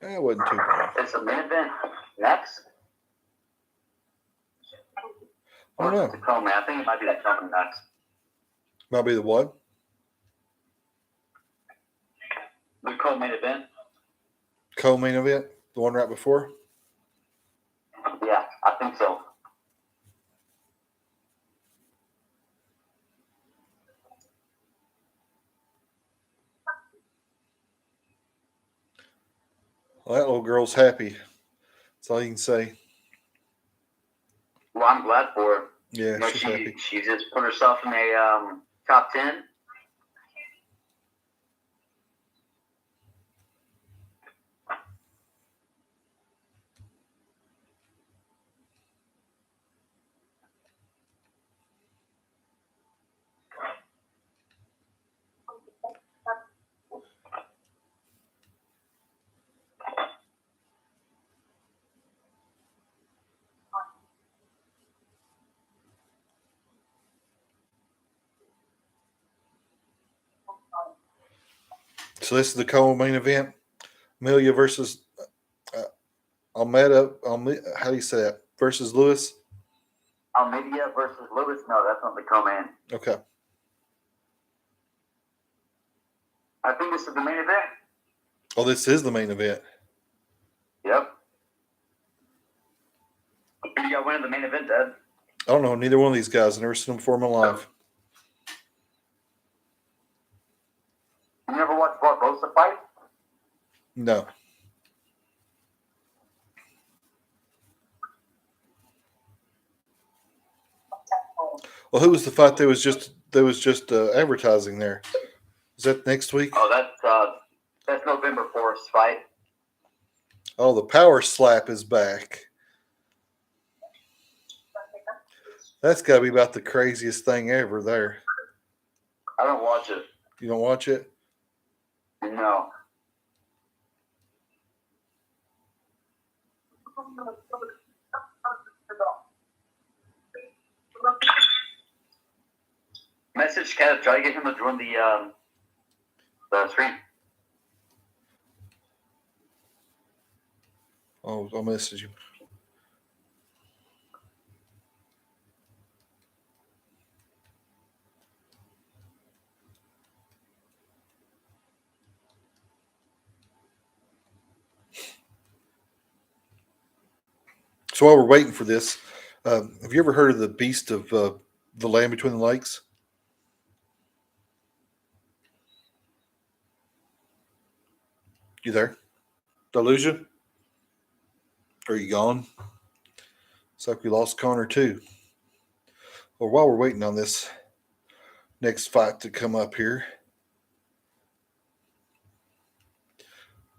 That wasn't too bad. It's a main event next. I don't know. It's a co-main. I think it might be the co-main next. Might be the what? The co-main event. Co-main event? The one right before? Yeah, I think so. Well, that little girl's happy. That's all you can say. Well, I'm glad for her. Yeah, You know, she's happy. she just put herself in a top 10. So this is the co-main event. Amelia versus Almeida. How do you say that? Versus Lewis. Almeida versus Lewis. No, that's not the co-main. Okay. I think this is the main event. Oh, this is the main event. Yep. Who do you got winning the main event, Dad? I don't know. Neither one of these guys. I've never seen them before in my life. You never watched Barboza fight? No. Well, who was the fight that was just advertising there? Is that next week? Oh, that's November 4th fight. Oh, the power slap is back. That's got to be about the craziest thing ever there. I don't watch it. You don't watch it? No. Message Kev, try to get him to join the stream. Oh, I'll message you. So while we're waiting for this, have you ever heard of the beast of the land between the lakes? You there? Delusion? Are you gone? Looks like we lost Connor too. Well, while we're waiting on this next fight to come up here, a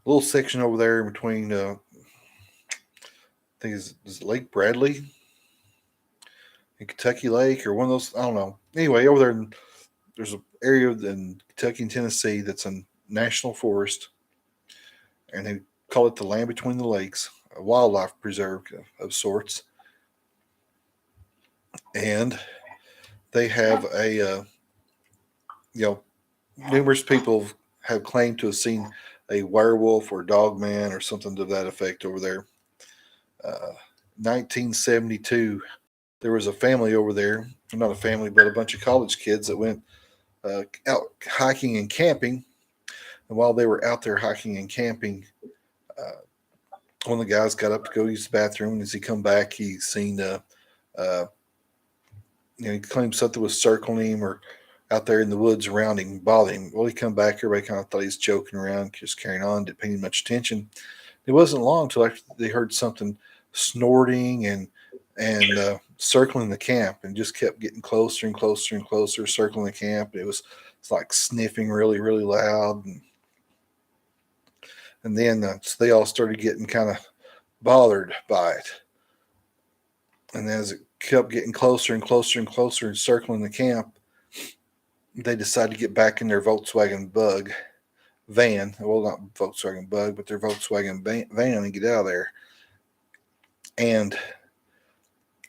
little section over there in between, I think is it Lake Bradley and Kentucky Lake or one of those. I don't know. Anyway, over there, there's an area in Kentucky and Tennessee that's a national forest, and they call it the land between the lakes, a wildlife preserve of sorts. And they have numerous people have claimed to have seen a werewolf or dog man or something to that effect over there. 1972, there was a family over there, not a family, but a bunch of college kids that went out hiking and camping. And while they were out there hiking and camping, one of the guys got up to go use the bathroom, and as he come back, he seen he claimed something was circling him or out there in the woods around him, bothering him. Well, he come back, everybody kind of thought he was joking around, just carrying on, didn't pay much attention. It wasn't long until after they heard something snorting and circling the camp, and just kept getting closer and closer and closer, circling the camp. It's like sniffing really, really loud. And then so they all started getting kind of bothered by it. And as it kept getting closer and closer and closer and circling the camp, they decided to get back in their Volkswagen Bug van. Well, not Volkswagen Bug, but their Volkswagen van and get out of there. And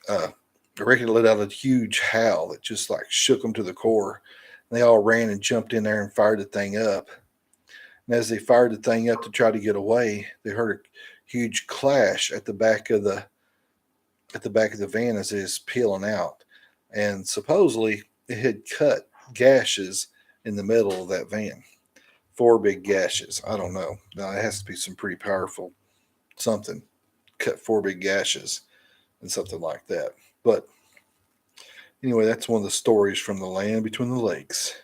the record let out a huge howl that just like shook them to the core. And they all ran and jumped in there and fired the thing up. And as they fired the thing up to try to get away, they heard a huge clash at the back of the van as it was peeling out, and supposedly it had cut gashes in the middle of that van. 4 big gashes. I don't know. Now it has to be some pretty powerful something. Cut 4 big gashes and something like that. But anyway, that's one of the stories from the land between the lakes.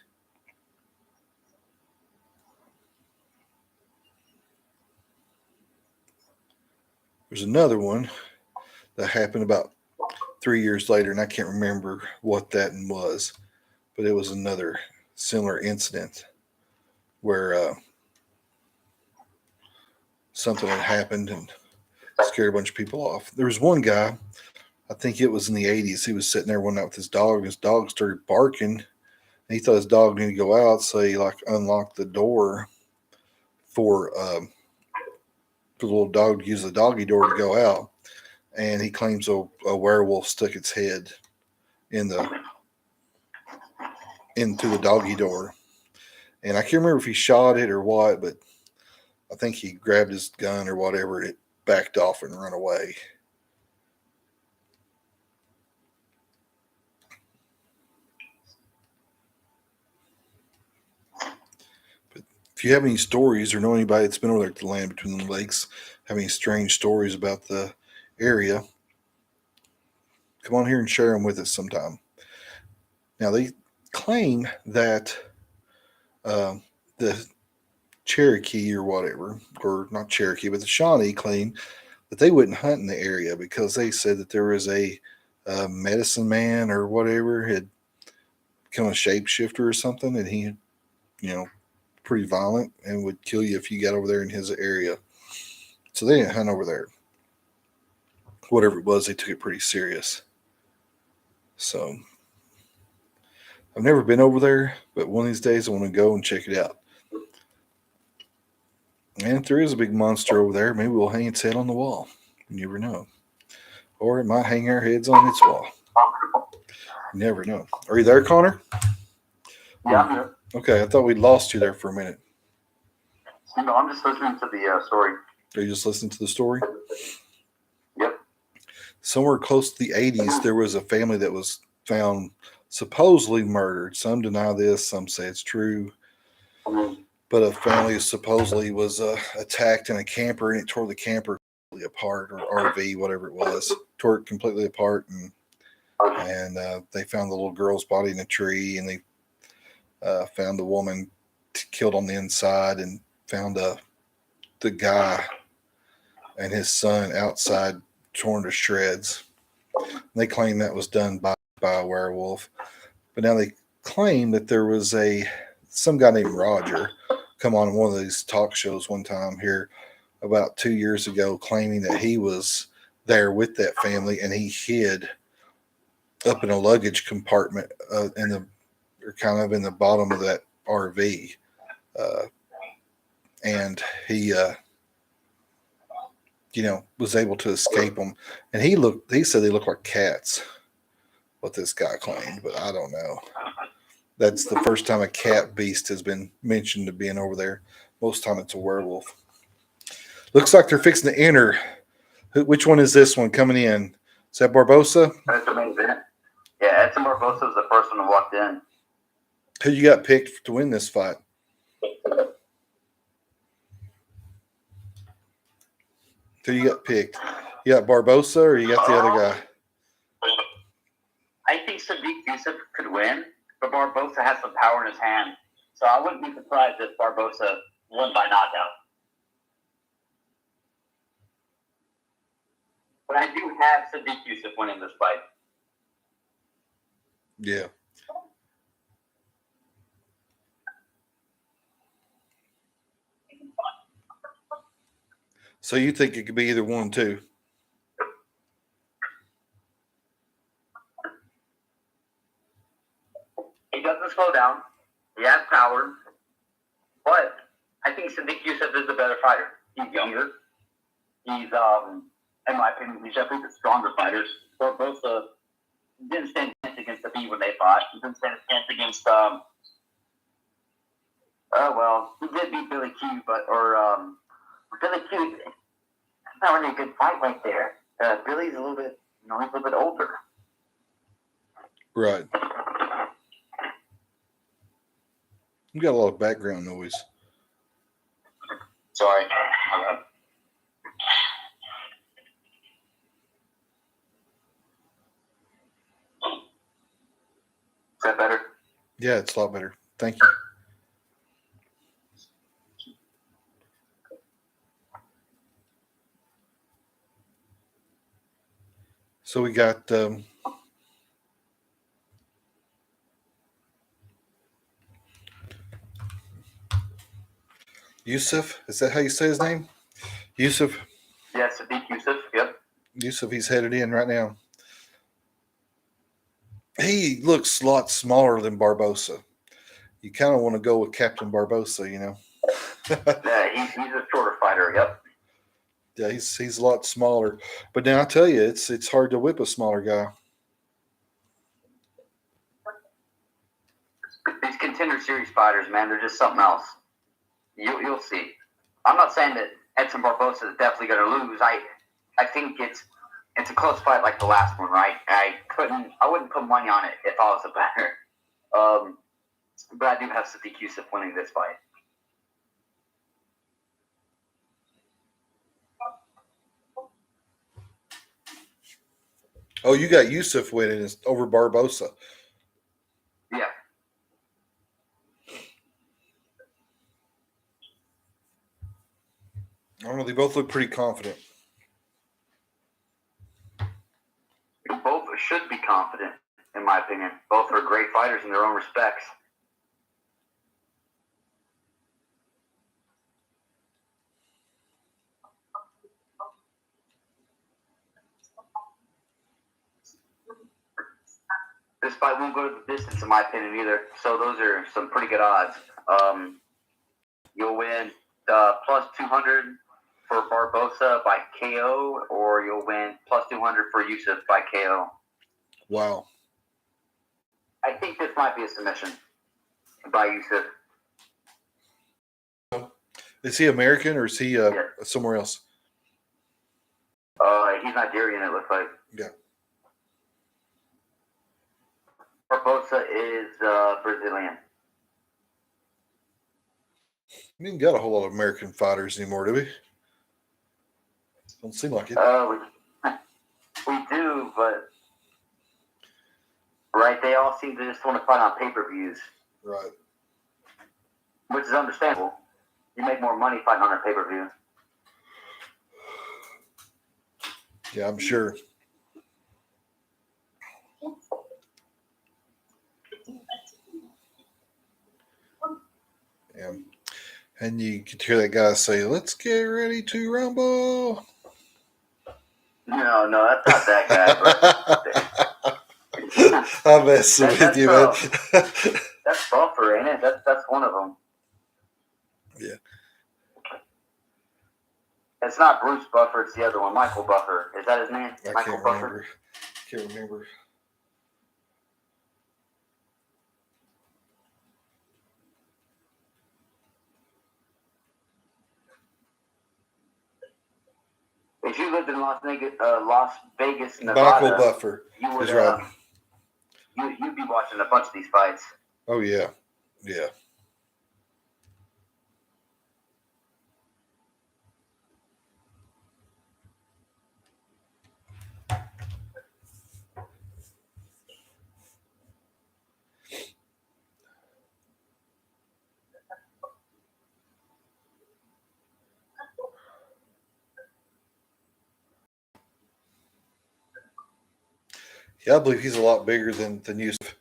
There's another one that happened about 3 years later, and I can't remember what that was, but it was another similar incident where something had happened and scared a bunch of people off. There was one guy, I think it was in the 80s, he was sitting there one night with his dog, and his dog started barking. And he thought his dog needed to go out, so he unlocked the door for the little dog to use the doggy door to go out. And he claims a werewolf stuck its head into the doggy door. And I can't remember if he shot it or what, but I think he grabbed his gun or whatever, and it backed off and ran away. But if you have any stories or know anybody that's been over there at the land between the lakes, have any strange stories about the area, come on here and share them with us sometime. Now, they claim that the Cherokee or whatever, or not Cherokee, but the Shawnee claim that they wouldn't hunt in the area because they said that there was a medicine man or whatever had become a shapeshifter or something, and he, pretty violent and would kill you if you got over there in his area. So they didn't hunt over there. Whatever it was, they took it pretty serious. So I've never been over there, but one of these days I want to go and check it out. And if there is a big monster over there, maybe we'll hang its head on the wall. You never know. Or it might hang our heads on its wall. You never know. Are you there, Connor? Yeah, I'm here. Okay, I thought we lost you there for a minute. No, I'm just listening to the story. Are you just listening to the story? Yep. Somewhere close to the 80s, there was a family that was found supposedly murdered. Some deny this, some say it's true. But a family supposedly was attacked in a camper, and it tore the camper completely apart, or RV, whatever it was. Tore it completely apart, and they found the little girl's body in a tree, and they found the woman killed on the inside, and found the guy and his son outside, torn to shreds. And they claim that was done by a werewolf. But now they claim that there was some guy named Roger come on one of these talk shows one time here about 2 years ago, claiming that he was there with that family, and he hid up in a luggage compartment in the bottom of that RV, and he was able to escape them. And he said they looked like cats, what this guy claimed, but I don't know. That's the first time a cat beast has been mentioned to being over there. Most time it's a werewolf. Looks like they're fixing to enter. Which one is this one coming in? Is that Barboza? That's amazing. Yeah, Edson Barboza was the first one who walked in. Who you got picked to win this fight? Who you got picked? You got Barboza or you got the other guy? I think Sadiq Yusuff could win, but Barboza has some power in his hand. So I wouldn't be surprised if Barboza won by knockout. But I do have Sadiq Yusuff winning this fight. Yeah. So you think it could be either one, too? He doesn't slow down. He has power. But I think Sadiq Yusuff is the better fighter. He's younger. He's, in my opinion, he's definitely the stronger fighters. Barboza didn't stand a chance against the B when they fought. He didn't stand a chance against Well, he did beat Billy Q, Billy Q. That's not really a good fight right there. Billy's a little bit, he's a little bit older. Right. You got a lot of background noise. Sorry. Is that better? Yeah, it's a lot better. Thank you. So we got Yusuff. Is that how you say his name? Yusuff. Yes, Sadiq Yusuff. Yep. Yusuff. He's headed in right now. He looks a lot smaller than Barboza. You kind of want to go with Captain Barboza, you know. Yeah, he's a shorter fighter. Yep. Yeah, he's a lot smaller. But now I tell you, it's hard to whip a smaller guy. These contender series fighters, man, they're just something else. You'll see. I'm not saying that Edson Barboza is definitely going to lose. I think it's a close fight like the last one, right? I wouldn't put money on it if I was a better. But I do have Sadiq Yusuff winning this fight. Oh, you got Yusuff winning over Barboza. Yeah. I don't know. They both look pretty confident. Both should be confident, in my opinion. Both are great fighters in their own respects. This fight won't go to the distance, in my opinion, either. So those are some pretty good odds. You'll win plus 200 for Barboza by KO, or you'll win plus 200 for Yusuff by KO. Wow. I think this might be a submission by Yusuff. Is he American or is he somewhere else? He's Nigerian, it looks like. Yeah. Barboza is Brazilian. We ain't got a whole lot of American fighters anymore, do we? Don't seem like it. We do, but right, they all seem to just want to fight on pay-per-views. Right. Which is understandable. You make more money fighting on a pay-per-view. Yeah, I'm sure. Yeah. And you could hear that guy say, "Let's get ready to rumble." No, that's not that guy. But I'm messing with you, man. That's Buffer, ain't it? That's one of them. Yeah. It's not Bruce Buffer, it's the other one, Michael Buffer. Is that his name? Michael Buffer? Can't remember. If you lived in Las Vegas, Nevada, Michael Buffer you would, is right. You'd be watching a bunch of these fights. Oh, yeah. Yeah. Yeah, I believe he's a lot bigger than Yusuff.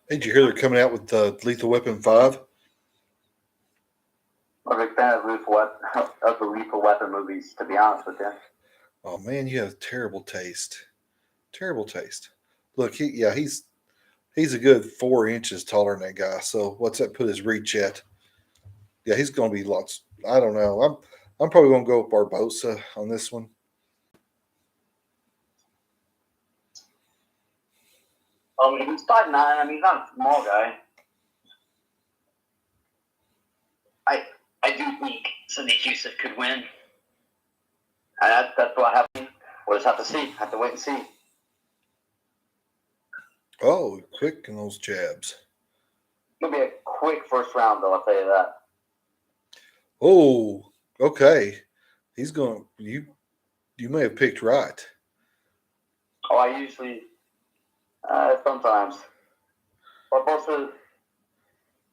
Hey, did you hear they're coming out with Lethal Weapon 5? I'm a big fan of the Lethal Weapon movies, to be honest with you. Oh, man, you have terrible taste. Terrible taste. Look, he's a good 4 inches taller than that guy. So what's that put his reach at? Yeah, he's going to be lots. I don't know. I'm probably going to go with Barboza on this one. He's 5'9". I mean, he's not a small guy. I do think Sadiq Yusuff could win. And that's what happened. We'll just have to see. Have to wait and see. Oh, quick in those jabs. It'll be a quick first round, though. I'll tell you that. Oh, okay. He's going. You may have picked right. Oh, I usually sometimes. Barboza's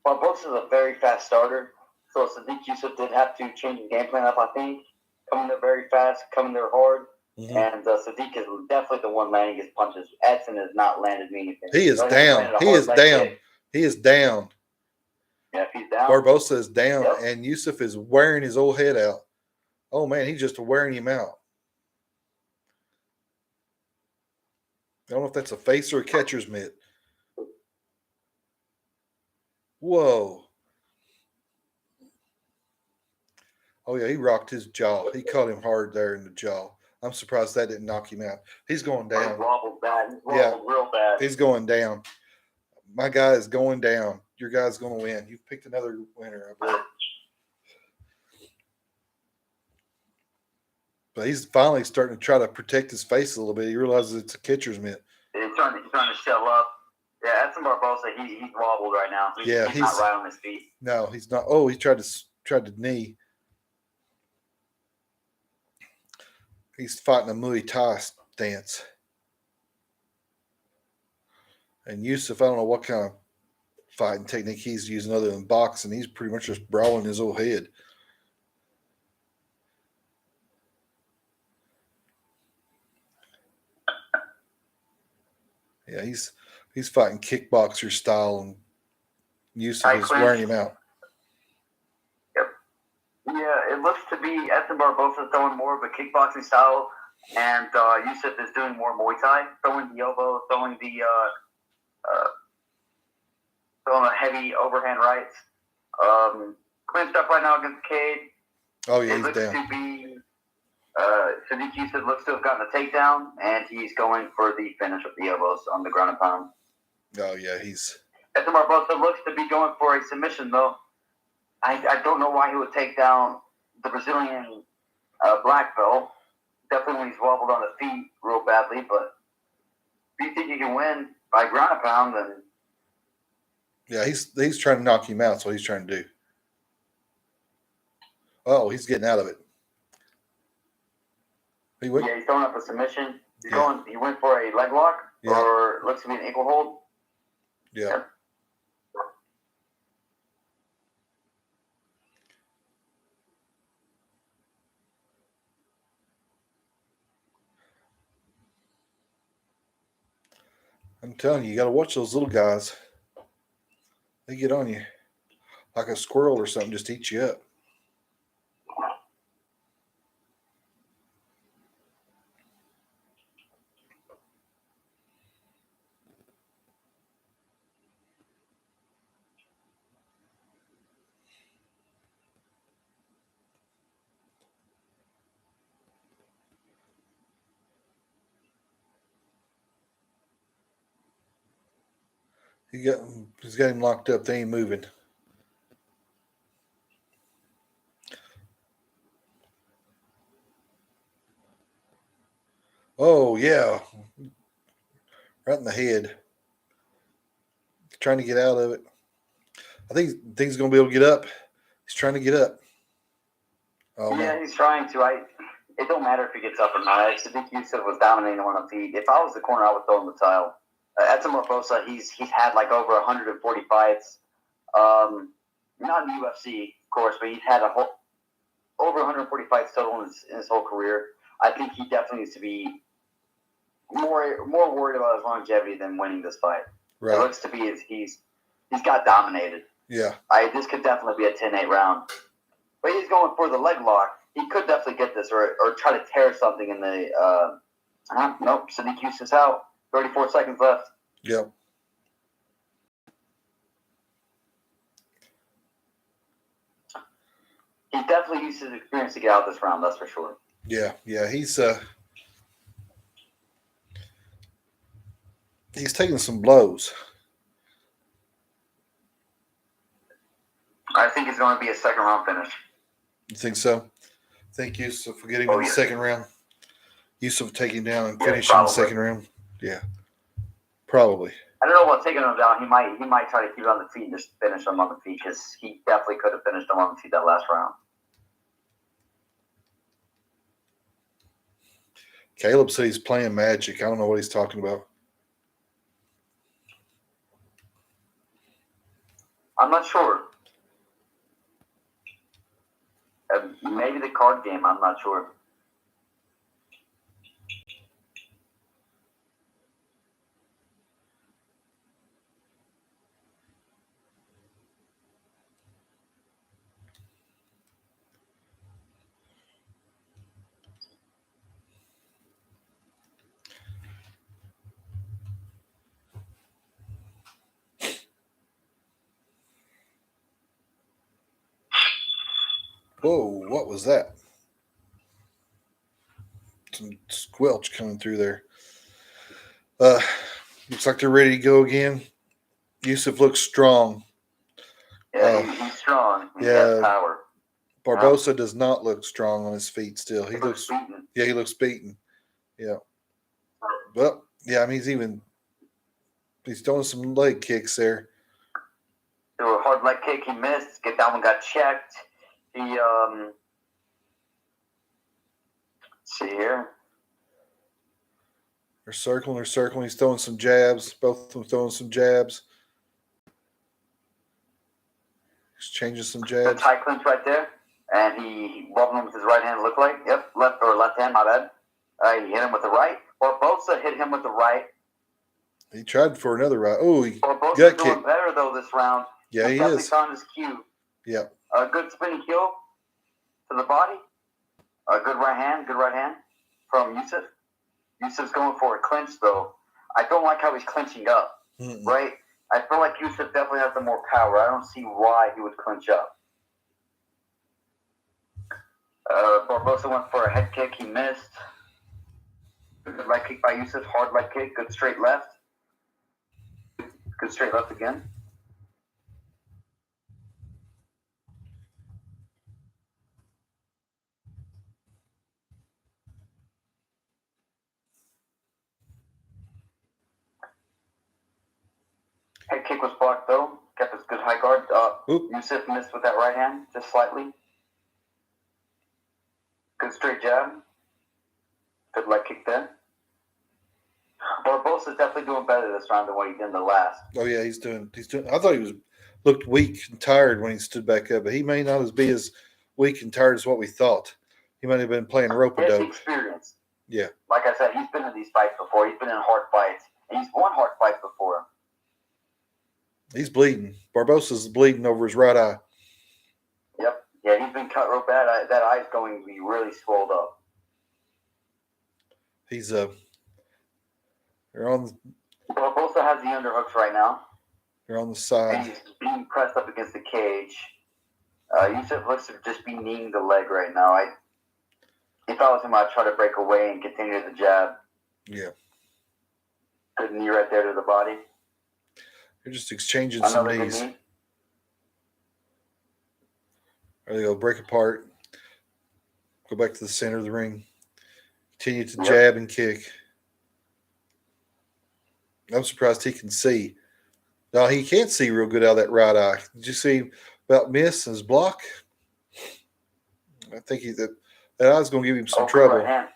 a very fast starter, so Sadiq Yusuff did have to change the game plan up. I think coming there very fast, coming there hard. Mm-hmm. And Sadiq is definitely the one landing his punches. Edson has not landed me anything. He is down. He is down. He is down. Yeah, if he's down. Barboza is down, Yep. and Yusuff is wearing his old head out. Oh, man, he's just wearing him out. I don't know if that's a face or a catcher's mitt. Whoa. Oh, yeah, he rocked his jaw. He caught him hard there in the jaw. I'm surprised that didn't knock him out. He's going down. He wobbled bad. He wobbled real bad. He's going down. My guy is going down. Your guy's going to win. You've picked another winner, I bet. But he's finally starting to try to protect his face a little bit. He realizes it's a catcher's mitt. He's trying to shell up. Yeah, Edson Barboza, he's wobbled right now. He's not right on his feet. No, he's not. Oh, he tried to knee. He's fighting a Muay Thai stance. And Yusuff, I don't know what kind of fighting technique he's using other than boxing. He's pretty much just brawling his old head. Yeah, he's fighting kickboxer style, and Yusuff is wearing him out. Yep. Yeah, it looks to be Edson Barboza throwing more of a kickboxing style, and Yusuff is doing more Muay Thai, throwing the elbow, throwing the heavy overhand rights. Clinched up right now against Cade. Oh yeah, he's down. It looks to be Sadiq Yusuff looks to have gotten a takedown, and he's going for the finish of the elbows on the ground and pound. Oh yeah, he's. Edson Barboza looks to be going for a submission, though. I don't know why he would take down the Brazilian black belt. Definitely when he's wobbled on his feet real badly, but if you think you can win by ground and pound, then. Yeah, he's trying to knock him out. That's what he's trying to do. Oh, he's getting out of it. He's throwing up a submission. He went for a leg lock, or looks to be an ankle hold. Yeah. I'm telling you, you got to watch those little guys. They get on you like a squirrel or something, just eat you up. He's got him locked up. They ain't moving. Oh yeah, right in the head. Trying to get out of it. I think he's going to be able to get up. He's trying to get up. Oh, yeah, man. He's trying to. It don't matter if he gets up or not. Sadiq Yusuff was dominating on the feet. If I was the corner, I would throw him the tile. Edson Barboza, he's had like over 140 fights. Not in the UFC, of course, but he's had over 140 fights total in his whole career. I think he definitely needs to be more worried about his longevity than winning this fight. Right. It looks to be he's got dominated. Yeah. This could definitely be a 10-8 round. But he's going for the leg lock. He could definitely get this or try to tear something in the nope, Sadiq Yusuff's out. 34 seconds left. Yep. he definitely used his experience to get out this round. That's for sure. Yeah, he's taking some blows. I think it's going to be a second round finish. You think so? Think Yusuff will get him in the second round? Yusuff taking down and finishing the second round? Yeah, probably. I don't know about taking him down. He might try to keep it on the feet and just finish him on the feet because he definitely could have finished him on the feet that last round. Caleb said he's playing magic. I don't know what he's talking about. I'm not sure. Maybe the card game. I'm not sure. Whoa, what was that? Some squelch coming through there. Looks like they're ready to go again. Yusuff looks strong. Yeah, he's strong. He has power. Barboza does not look strong on his feet still. He looks beaten. Yeah, he looks beaten. Yeah. Well, yeah, I mean he's throwing some leg kicks there. There was a hard leg kick, he missed. That one got checked. He see here. They're circling. He's throwing some jabs. Both of them throwing some jabs. He's changing some jabs. The tie clinch right there. And he wobbled him with his right hand, looked like. Yep, left hand, my bad. He hit him with the right. Barboza hit him with the right. He tried for another right. Oh, he Barboza's got doing kicked. better, though, this round. Yeah, he definitely is. found his cue. Yeah. A good spinning heel to the body. A good right hand from Yusuff. Yusuff's going for a clinch, though. I don't like how he's clinching up, right? I feel like Yusuff definitely has the more power. I don't see why he would clinch up. Barboza went for a head kick. He missed. Good leg kick by Yusuff. Hard leg kick. Good straight left. Good straight left again. Head kick was blocked, though. Kept his good high guard. Yusuff missed with that right hand, just slightly. Good straight jab. Good leg kick there. Barboza's definitely doing better this round than what he did in the last. Oh yeah, he's doing. I thought he looked weak and tired when he stood back up, but he may not be as weak and tired as what we thought. He might have been playing rope-a-dope. He has experience. Yeah. Like I said, he's been in these fights before. He's been in hard fights, and he's won hard fights before. He's bleeding. Barboza's bleeding over his right eye. Yep. Yeah, he's been cut real bad. That eye's going to be really swelled up. He's they're on. Barboza has the underhooks right now. They're on the side. And he's being pressed up against the cage. Yusuff looks to just be kneeing the leg right now. If I was him, I'd try to break away and continue the jab. Yeah. Good knee right there to the body. They're just exchanging some knees. Knee. There they go. Break apart. Go back to the center of the ring. Continue to jab and kick. I'm surprised he can see. No, he can't see real good out of that right eye. Did you see about miss his block? I think that eye's going to give him some trouble. Right.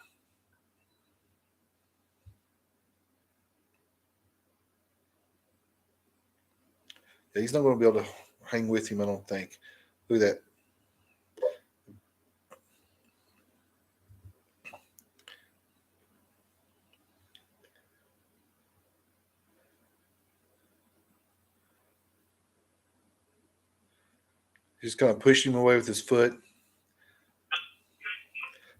Yeah, he's not going to be able to hang with him, I don't think. Look at that. He's kind of pushing him away with his foot.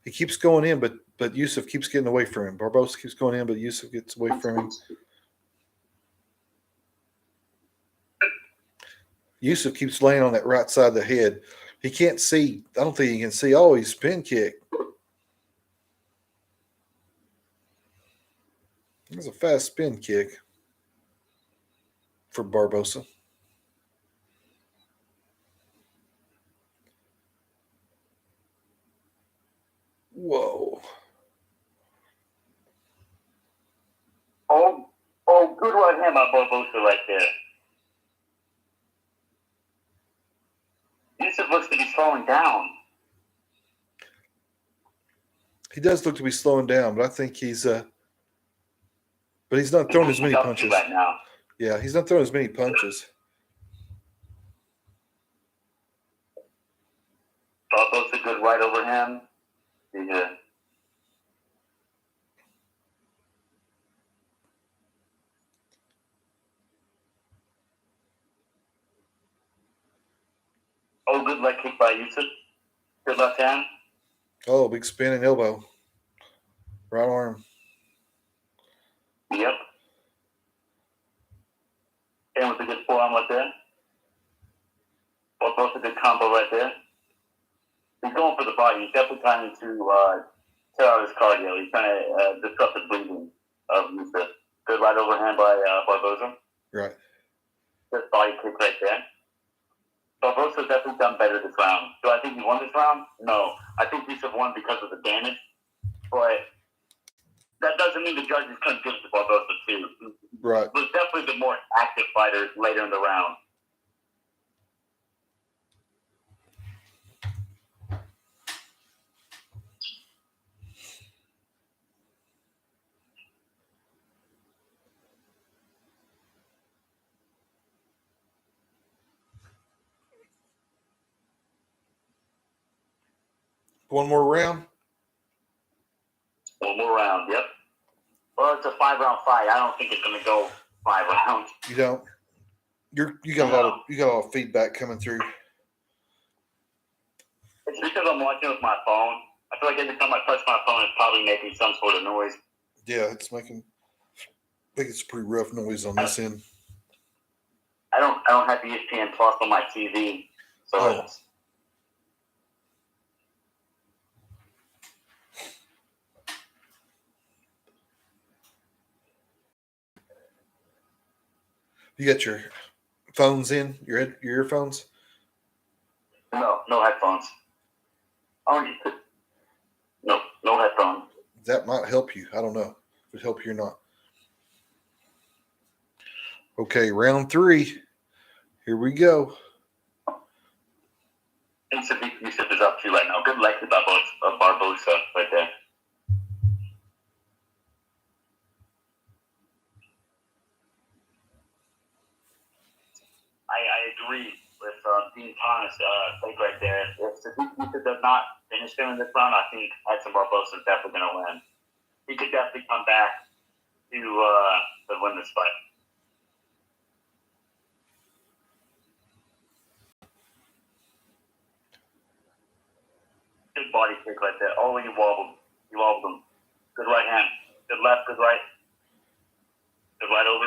He keeps going in, but Yusuff keeps getting away from him. Barboza keeps going in, but Yusuff gets away from him. Yusuff keeps laying on that right side of the head. He can't see. I don't think he can see. Oh, he's spin kick. It was a fast spin kick for Barboza. Whoa. Oh, good right hand by Barboza right there. Yusuff looks to be slowing down. He does look to be slowing down, but I think he's but he's not throwing as many punches right now. Yeah, he's not throwing as many punches. Barboza good right over him. Yeah. Oh, good leg kick by Yusuff. Good left hand. Oh, big spinning elbow. Right arm. Yep. And with a good forearm right there. Both a good combo right there. He's going for the body. He's definitely trying to tear out his cardio. He's trying to disrupt the breathing of Yusuff. Good right overhand by Barboza. Right. Good body kick right there. Barboza's definitely done better this round. Do I think he won this round? No. I think Yusuff won because of the damage. But that doesn't mean the judges couldn't give it to Barboza too. Right. He was definitely the more active fighter later in the round. One more round? One more round, yep. Well, it's a 5-round fight. I don't think it's going to go 5 rounds. You don't? You got a lot of feedback coming through. It's because I'm watching with my phone. I feel like every time I touch my phone, it's probably making some sort of noise. Yeah, it's making. I think it's pretty rough noise on this end. I don't have ESPN Plus on my TV, so it's. You got your phones in? Your earphones? No headphones. No headphones. That might help you. I don't know if it help you or not. Okay, round 3. Here we go. Yusuff is up to right now. Good leg kick by Barboza right there. I agree with Dean Thomas' take right there. If Yusuff does not finish him in this round, I think Edson Barboza is definitely going to win. He could definitely come back to win this fight. Good body kick right there. Oh, he wobbled. He wobbled him. Good right hand. Good left, good right. Good right over.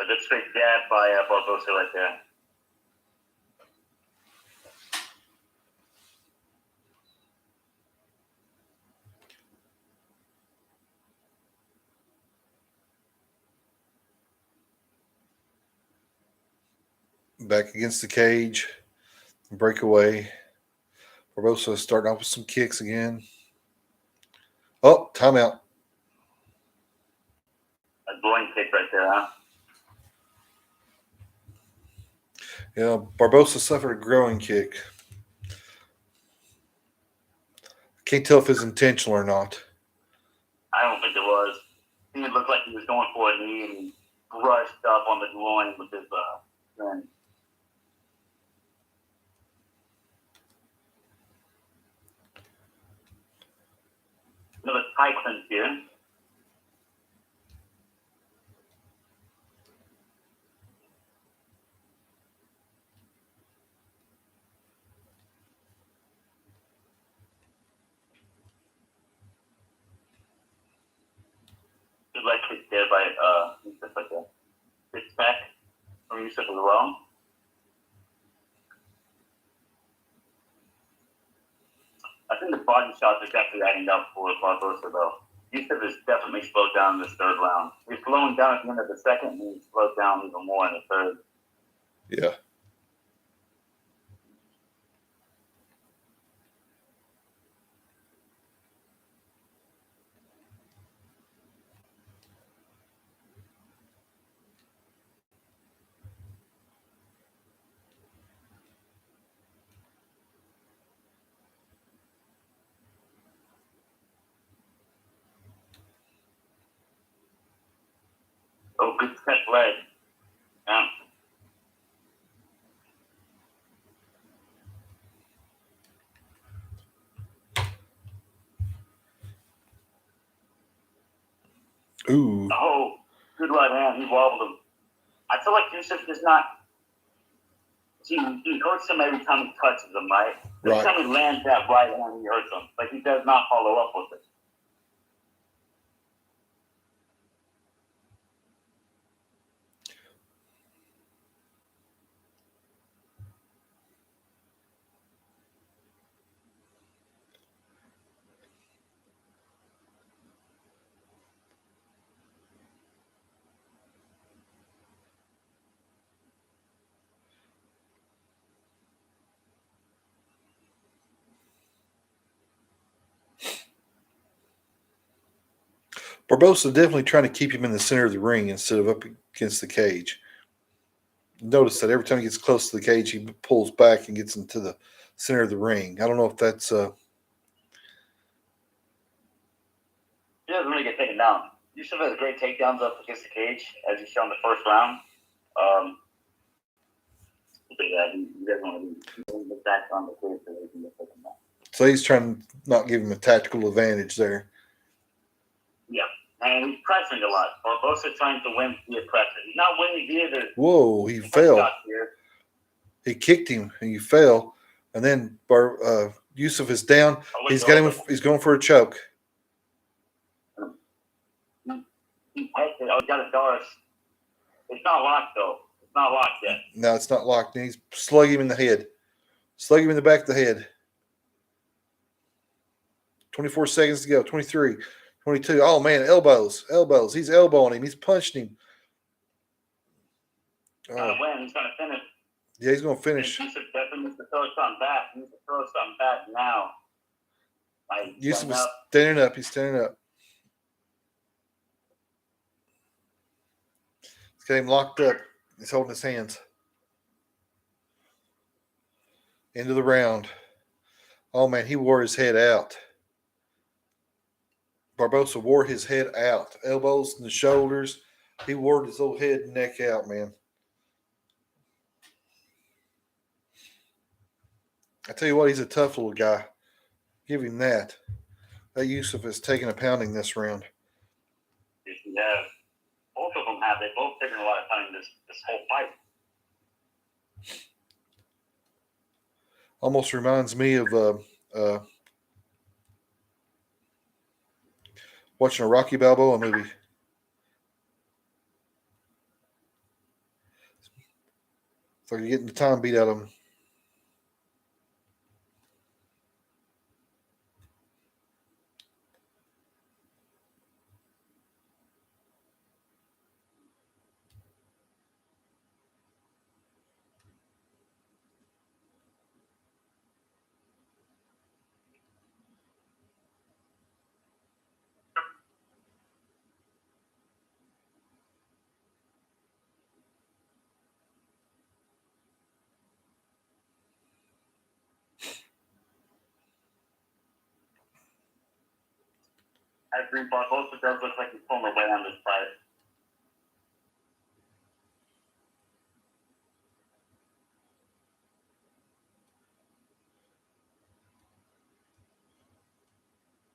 A good straight jab by Barboza right there. Back against the cage. Breakaway. Barboza starting off with some kicks again. Oh, timeout. A groin kick right there, huh? Yeah, Barboza suffered a groin kick. Can't tell if it's intentional or not. I don't think it was. I think it looked like he was going for a knee and he brushed up on the groin with his hand. Another tight clinch here. Good leg kick there by Yusuff right there. Good back from Yusuff as well. body shots are definitely adding up for Barboza, though. Yusuff is definitely slowed down in this third round. He's slowing down at the end of the second, and he's slowed down even more in the third. Yeah. Oh, good step leg. Yeah. Ooh. Oh, good right hand. He wobbled him. I feel like Yusuff does not. He hurts him every time he touches him, right? Every time he lands that right hand, he hurts him. Like he does not follow up with it. Barboza definitely trying to keep him in the center of the ring instead of up against the cage. Notice that every time he gets close to the cage, he pulls back and gets into the center of the ring. I don't know if that's. He doesn't really get taken down. Yusuff has great takedowns up against the cage, as you saw in the first round. Yeah, he doesn't want to get back on the cage so he can get taken down. So he's trying to not give him a tactical advantage there. Yeah, and he's pressing a lot. Barboza trying to win via pressure. He's not winning via the. Whoa, he fell. He kicked him and he fell. And then Yusuff is down. He's got him. He's going for a choke. He got a Doris. It's not locked, though. It's not locked yet. No, it's not locked. And he's slugging him in the head. Slug him in the back of the head. 24 seconds to go. 23, 22. Oh, man, elbows. Elbows. He's elbowing him. He's punching him. He's going to finish. Yeah, he's going to finish. Yusuff definitely needs to throw something back. He needs to throw something back now. Yusuff is standing up. He's standing up. He's got him locked up. He's holding his hands. End of the round. Oh, man, he wore his head out. Barboza wore his head out. Elbows and the shoulders. He wore his whole head and neck out, man. I tell you what, he's a tough little guy. Give him that. That Yusuff has taken a pounding this round. Yeah. Both of them have. They've both taken a lot of time this whole fight. Almost reminds me of watching a Rocky Balboa movie. It's like you're getting the time beat out of him. I agree, Barboza does look like he's pulling away on this fight.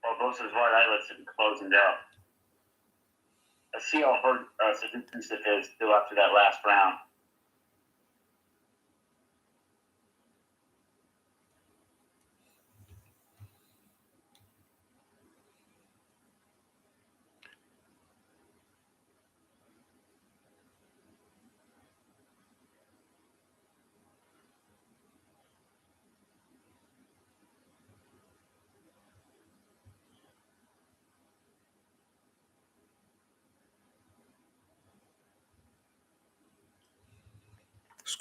Barboza's right eyelid should be closing down. Let's see how hurt Yusuff is still after that last round.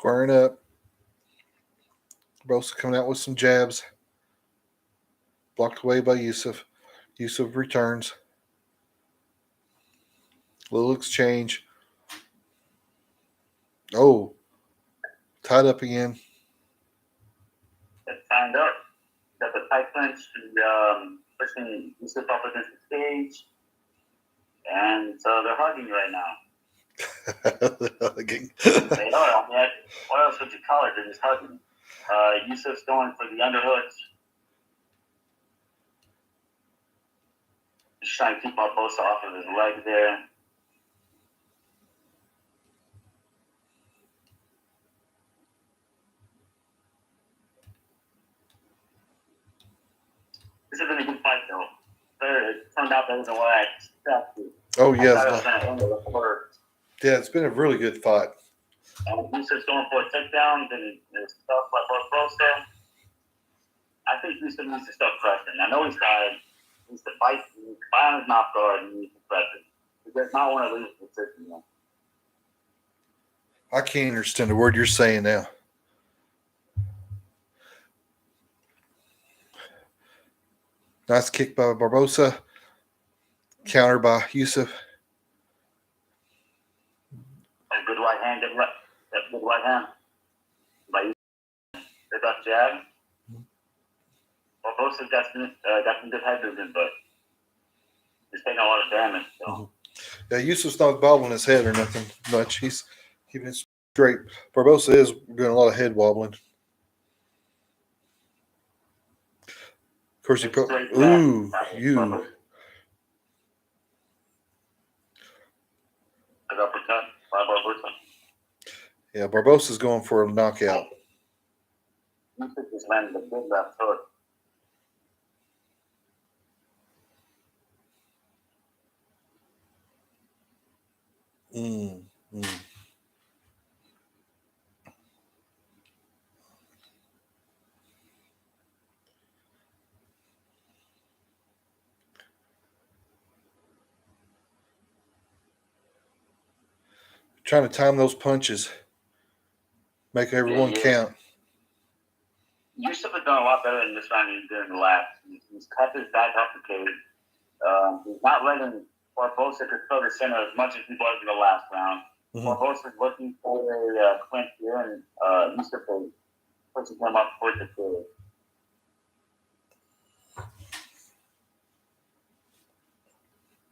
Squaring up. Barboza coming out with some jabs. Blocked away by Yusuff. Yusuff returns. Little exchange. Oh, tied up again. It's tied up. Got the tight clinch, pushing Yusuff up against the stage. And they're hugging right now. Hugging. They are. I mean, what else would you call it? They're just hugging. Yusuff's going for the underhooks. Just trying to keep Barboza off of his leg there. This has been a good fight, though. It turned out better than what I expected. Oh, yeah. Yeah, it's been a really good fight. Yusuff's going for a takedown, then stuff by Barboza. I think Yusuff needs to start pressing. I know he's tired. He needs to fight. He needs to fight on his mouth guard and he needs to press it. He does not want to lose the decision. I can't understand the word you're saying now. Nice kick by Barboza. Counter by Yusuff. A good right hand. That's good right hand. By Yusuff. They got jab. Barboza's got some good head movement, but he's taking a lot of damage. So. Yeah, Yusuff's not bobbling his head or nothing much. He's keeping it straight. Barboza is doing a lot of head wobbling. Of course, you uppercut by Barboza. Yeah, Barboza's going for a knockout. Yusuff just landed a big left hook. Trying to time those punches. Make everyone count. Yusuff has done a lot better in this round than he did in the last. He's cut his back off the cage. He's not letting Barboza control the center as much as he was in the last round. Barboza's looking for a clinch here, and Yusuff is pushing him up towards the cage.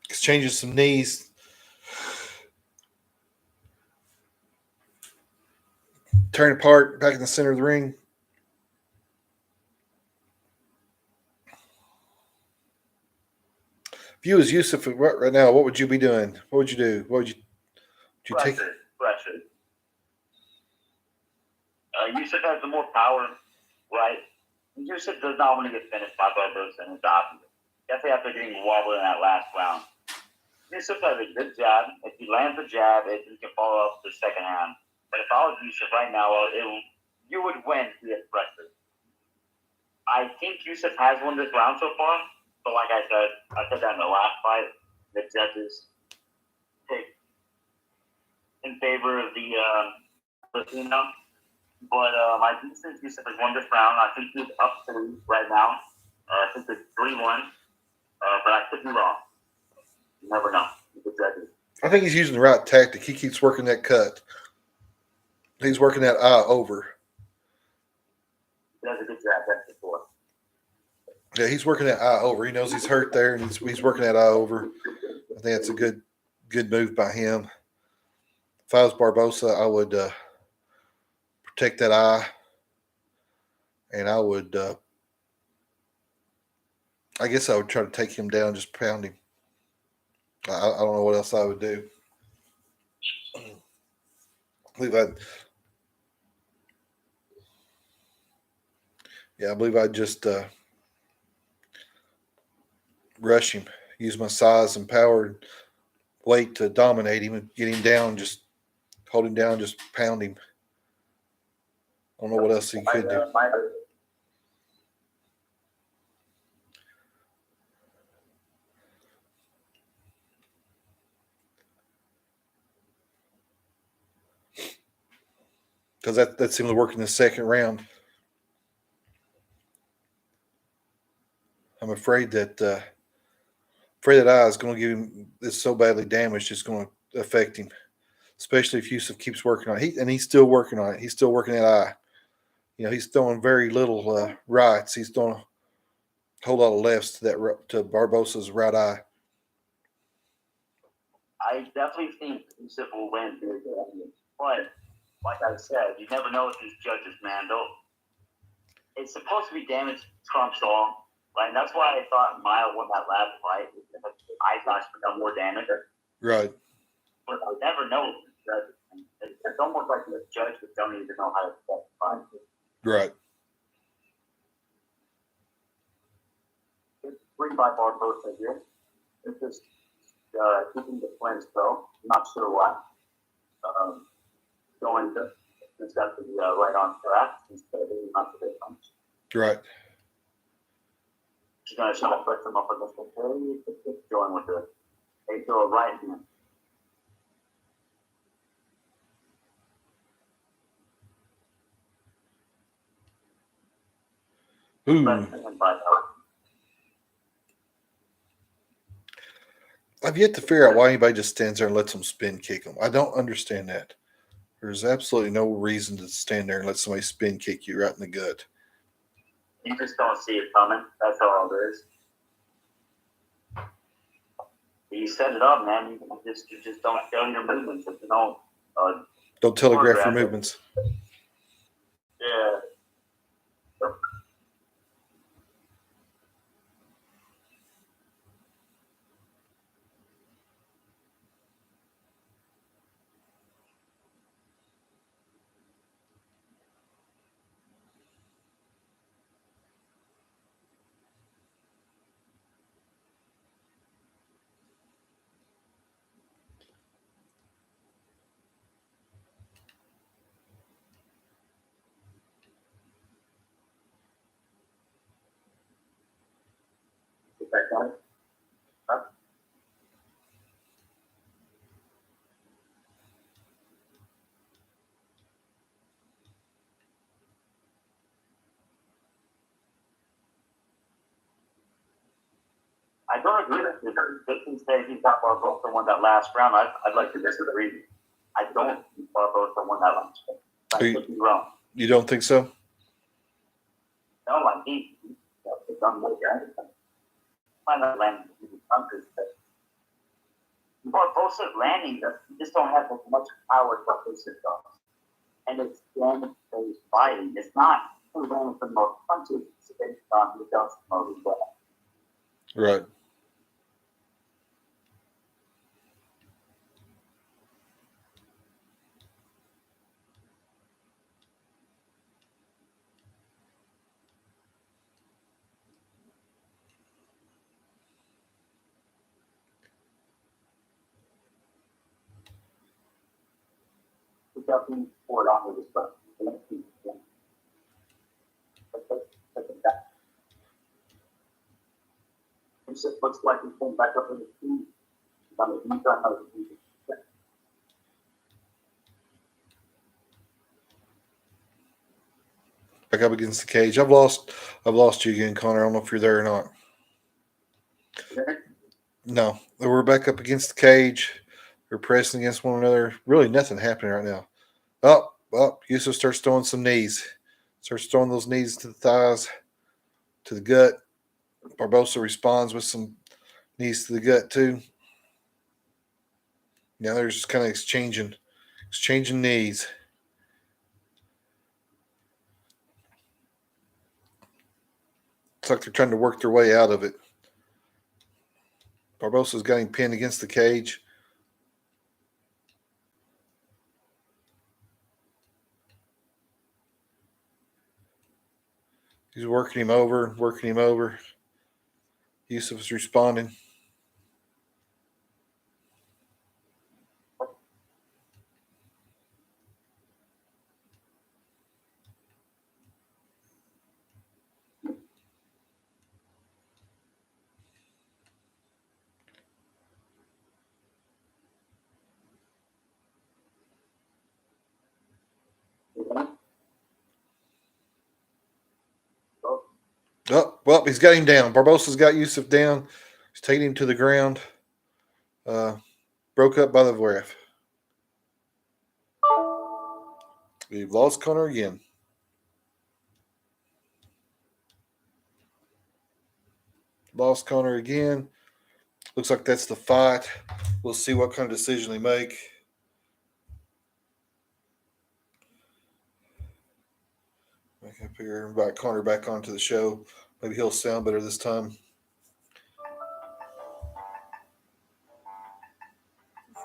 Exchanges some knees. Turn apart, back in the center of the ring. If you was Yusuff right now, what would you be doing? What would you do? What would you take? Pressure. Yusuff has the more power, right? Yusuff does not want to get finished by Barboza, and it's obvious. Definitely after getting wobbled in that last round. Yusuff has a good jab. If he lands a jab, he can follow up the second hand. But if I was Yusuff right now, you would win if you had pressure. I think Yusuff has won this round so far. But like I said that in the last fight, the judges take in favor of the Latino. But I do think Yusuff has won this round. I think he's up 3 right now. I think it's 3-1. But I could be wrong. You never know. The judges. I think he's using the right tactic. He keeps working that cut. He's working that eye over. He does a good job. That's before. Yeah, he's working that eye over. He knows he's hurt there, and he's working that eye over. I think that's a good move by him. If I was Barboza, I would protect that eye, and I would. I guess I would try to take him down, just pound him. I don't know what else I would do. I believe I'd just rush him, use my size and power and weight to dominate him and get him down, just hold him down, just pound him. I don't know what else he could do. because that seemed to work in the second round. I'm afraid that eye is going to give him is so badly damaged it's going to affect him, especially if Yusuff keeps working on it. He's still working on it. He's still working that eye. He's throwing very little rights. He's throwing a whole lot of lefts to Barboza's right eye. I definitely think Yusuff will win, but like I said, you never know with these judges, man. It's supposed to be damage trumps all, right? And that's why I thought Mile won that last fight. I thought she got more damage. Right. But I never know. It's almost like the judge don't even know how to fight. Right. It's 3 by Barboza here. It's just keeping the twins though. I'm not sure why. Going to instead of the right on track instead of not the big punch. Right. She's going to try to put them up against the very join with the they throw a right hand. Ooh. I've yet to figure out why anybody just stands there and lets them spin kick them. I don't understand that. There's absolutely no reason to stand there and let somebody spin kick you right in the gut. You just don't see it coming. That's all it is. You set it up, man. You just don't show your movements. If you don't telegraph your movements. Yeah. I don't agree with you. Dixon says he thought Barboza won that last round. I'd like to disagree. I don't think Barboza won that last round. I could be wrong. You don't think so? No, I think he's done like that. Find out landing punches. Barboza's landing, you just don't have as much power as Barboza does. And it's damage-based fighting. It's not who lands the most punches. It's based on who does the most well. Right. Without being poured on with his butt. It just looks like he's going back up in the team. Back up against the cage. I've lost you again, Connor. I don't know if you're there or not. No, we're back up against the cage. We're pressing against one another. Really, nothing happening right now. Yusuff starts throwing some knees. Starts throwing those knees to the thighs, to the gut. Barboza responds with some knees to the gut too. Now they're just kind of exchanging knees. It's like they're trying to work their way out of it. Barboza's getting pinned against the cage. He's working him over. Yusuff is responding. Oh, well, he's got him down. Barbosa's got Yusuff down. He's taking him to the ground. Broke up by the ref. We've lost Connor again. Lost Connor again. Looks like that's the fight. We'll see what kind of decision they make. Back up here, invite Connor back onto the show. Maybe he'll sound better this time.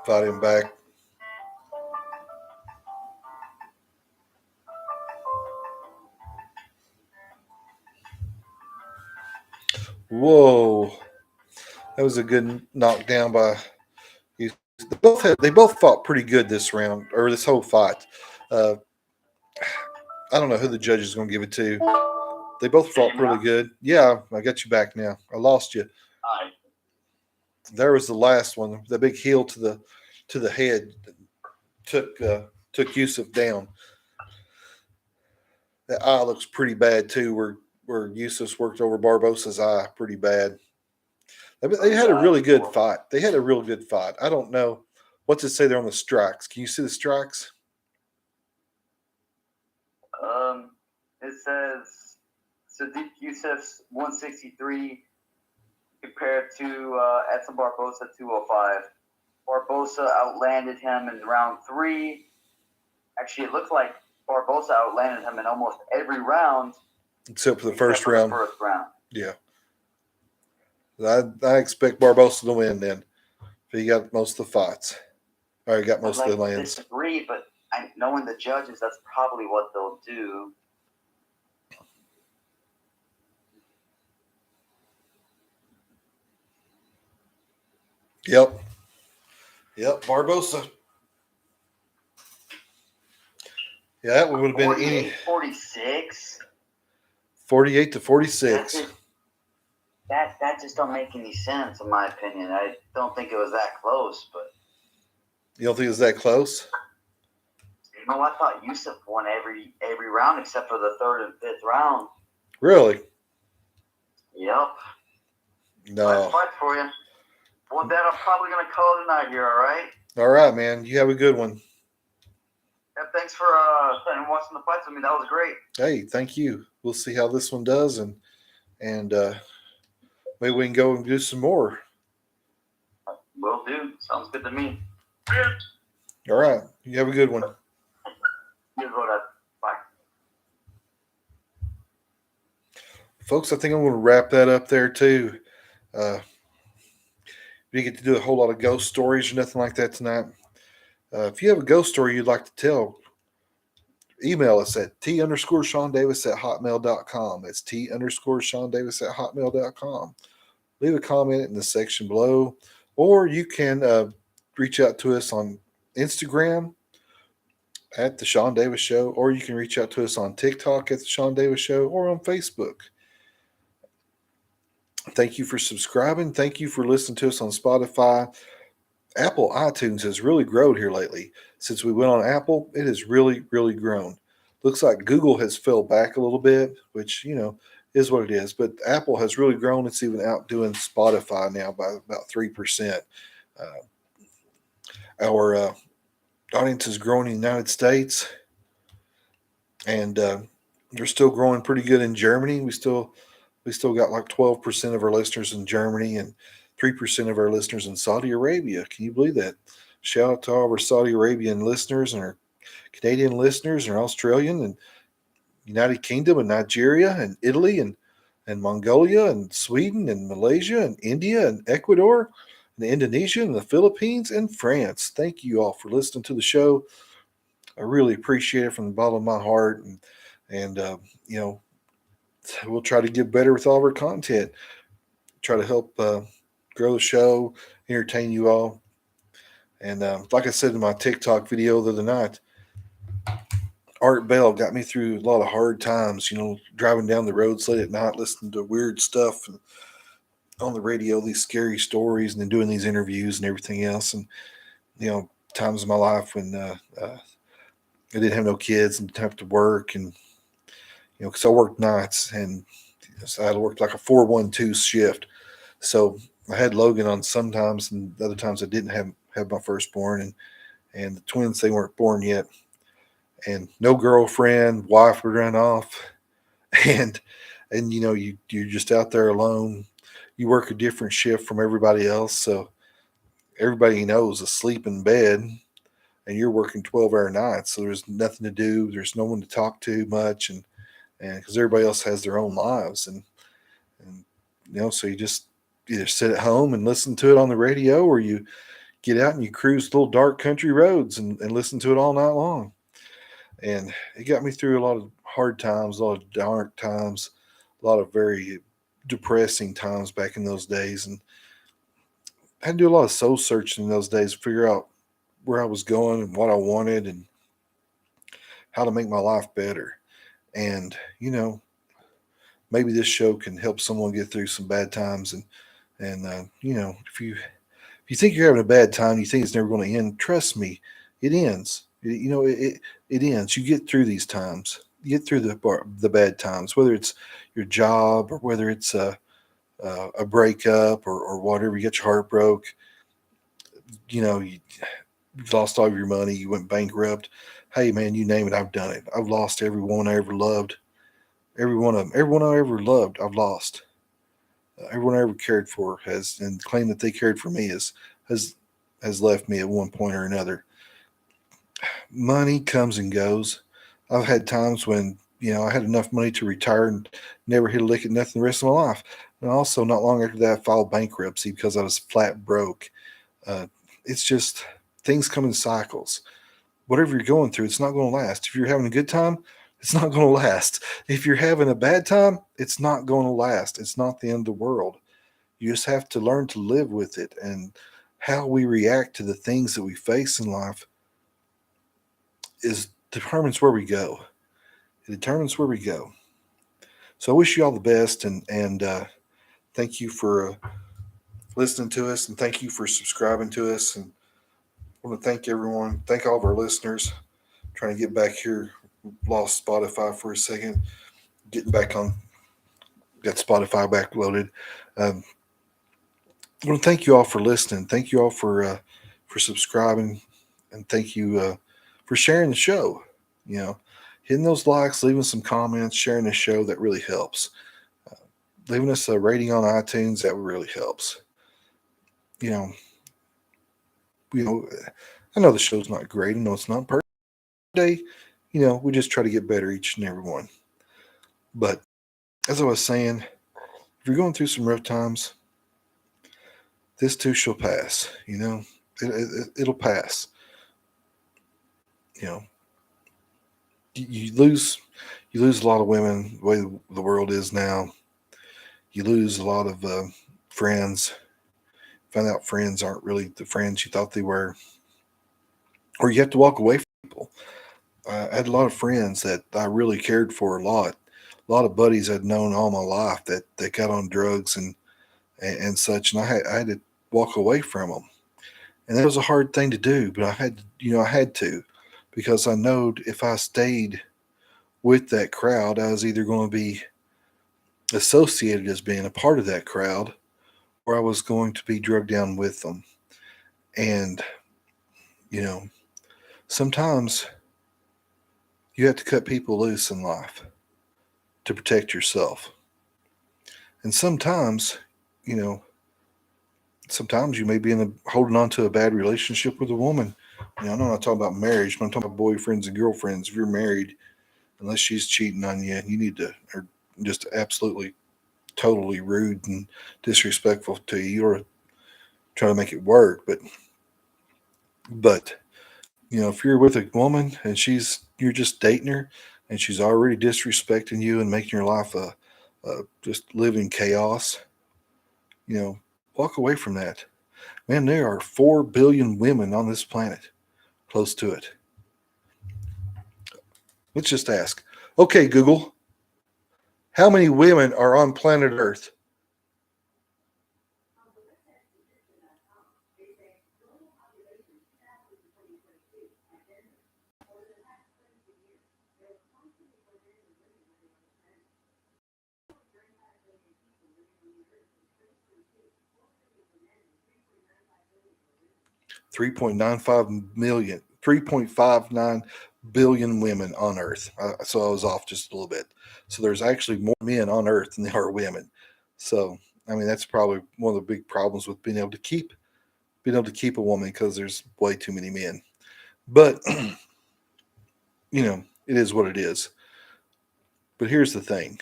Fight him back. Whoa. That was a good knockdown by you. They both fought pretty good this round, or this whole fight. I don't know who the judge is going to give it to. They both fought really good. Yeah, I got you back now. I lost you. All right. There was the last one, the big heel to the head took Yusuff down. That eye looks pretty bad too, where Yusuff's worked over Barboza's eye pretty bad. They had a really good fight. They had a real good fight. I don't know what's it say there on the strikes. Can you see the strikes? It says Sadiq Yusuff's 163 compared to Edson Barboza 205. Barboza outlanded him in round 3. Actually, it looks like Barboza outlanded him in almost every round except for the first round. First round. Yeah. I expect Barboza to win then. If he got most of the fights. Or he got most of the lands. I disagree, but knowing the judges, that's probably what they'll do. Yep, Barboza. Yeah, that would have been 46. 48 to 46. That just don't make any sense, in my opinion. I don't think it was that close, but you don't think it was that close? You know, I thought Yusuff won every round except for the 3rd and 5th round. Really? Yep. No. Nice fight for you. Well, Dad, I'm probably going to call it a night here, all right? All right, man. You have a good one. Yeah, thanks for watching the fights with me. That was great. Hey, thank you. We'll see how this one does, and maybe we can go and do some more. Will do. Sounds good to me. All right. You have a good one. You go, Dad. Bye. Folks, I think I'm going to wrap that up there, too. We didn't get to do a whole lot of ghost stories or nothing like that tonight. If you have a ghost story you'd like to tell, email us at t_ShawnDavis@hotmail.com. That's t_ShawnDavis@hotmail.com. Leave a comment in the section below, or you can reach out to us on Instagram at The Shawn Davis Show, or you can reach out to us on TikTok at The Shawn Davis Show, or on Facebook. Thank you for subscribing. Thank you for listening to us on Spotify. Apple iTunes has really grown here lately. Since we went on Apple, it has really, really grown. Looks like Google has fell back a little bit, which, is what it is. But Apple has really grown. It's even outdoing Spotify now by about 3%. Our audience has grown in the United States, and they're still growing pretty good in Germany. We still got like 12% of our listeners in Germany and 3% of our listeners in Saudi Arabia. Can you believe that? Shout out to all of our Saudi Arabian listeners and our Canadian listeners and our Australian and United Kingdom and Nigeria and Italy and Mongolia and Sweden and Malaysia and India and Ecuador and Indonesia and the Philippines and France. Thank you all for listening to the show. I really appreciate it from the bottom of my heart. And we'll try to get better with all of our content. Try to help grow the show, entertain you all. And like I said in my TikTok video the other night, Art Bell got me through a lot of hard times, driving down the roads late at night, listening to weird stuff and on the radio, these scary stories, and then doing these interviews and everything else. And, times in my life when I didn't have no kids and didn't have to work, and, because I worked nights, and So I had to work like a 4-1-2 shift. So I had Logan on sometimes, and other times I didn't have my firstborn, and the twins, they weren't born yet, and no girlfriend, wife would run off, and you're just out there alone. You work a different shift from everybody else, so everybody you know is asleep in bed, and you're working 12-hour nights, so there's nothing to do. There's no one to talk to much, and because everybody else has their own lives, and so you just either sit at home and listen to it on the radio, or you get out and you cruise little dark country roads and listen to it all night long. And it got me through a lot of hard times, a lot of dark times, a lot of very depressing times back in those days. And I had to do a lot of soul searching in those days to figure out where I was going and what I wanted and how to make my life better. And, maybe this show can help someone get through some bad times. And if you think you're having a bad time, you think it's never going to end, trust me, it ends. It ends. You get through these times. You get through the bad times, whether it's your job or whether it's a breakup or whatever. You get your heart broke. You've lost all your money. You went bankrupt. Hey, man, you name it, I've done it. I've lost everyone I ever loved. Everyone I ever loved, I've lost. Everyone I ever cared for has, and claim that they cared for me has left me at one point or another. Money comes and goes. I've had times when I had enough money to retire and never hit a lick at nothing the rest of my life. And also, not long after that, I filed bankruptcy because I was flat broke. Uh, it's just things come in cycles. Whatever you're going through, it's not going to last. If you're having a good time, it's not going to last. If you're having a bad time, it's not going to last. It's not the end of the world. You just have to learn to live with it. And how we react to the things that we face in life determines where we go. It determines where we go. So I wish you all the best, and thank you for listening to us, and thank you for subscribing to us. And I want to thank everyone. Thank all of our listeners. Trying to get back here. Lost Spotify for a second. Getting back on. Got Spotify back loaded. I want to thank you all for listening. Thank you all for subscribing, and thank you for sharing the show. Hitting those likes, leaving some comments, sharing the show, that really helps. Leaving us a rating on iTunes, that really helps. You know, I know the show's not great. I know it's not perfect. Day, we just try to get better each and every one. But as I was saying, if you're going through some rough times, this too shall pass. It'll pass. You lose a lot of women the way the world is now. You lose a lot of friends. Find out friends aren't really the friends you thought they were, or you have to walk away from people. I had a lot of friends that I really cared for a lot. A lot of buddies I'd known all my life that got on drugs and such, and I had to walk away from them. And that was a hard thing to do, but I had to, because I knowed if I stayed with that crowd, I was either going to be associated as being a part of that crowd, or I was going to be drugged down with them. And, sometimes you have to cut people loose in life to protect yourself. And sometimes you may be holding on to a bad relationship with a woman. I'm not talking about marriage, but I'm talking about boyfriends and girlfriends. If you're married, unless she's cheating on you, you need to, or just absolutely, totally rude and disrespectful to you, or try to make it work. But if you're with a woman and you're just dating her, and she's already disrespecting you and making your life just living chaos, walk away from that. Man, there are 4 billion women on this planet, close to it. Let's just ask. Okay, Google, how many women are on planet Earth? 3.59 billion women on Earth. So I was off just a little bit. So there's actually more men on Earth than there are women. So I mean that's probably one of the big problems with being able to keep a woman, because there's way too many men. But it is what it is. But here's the thing.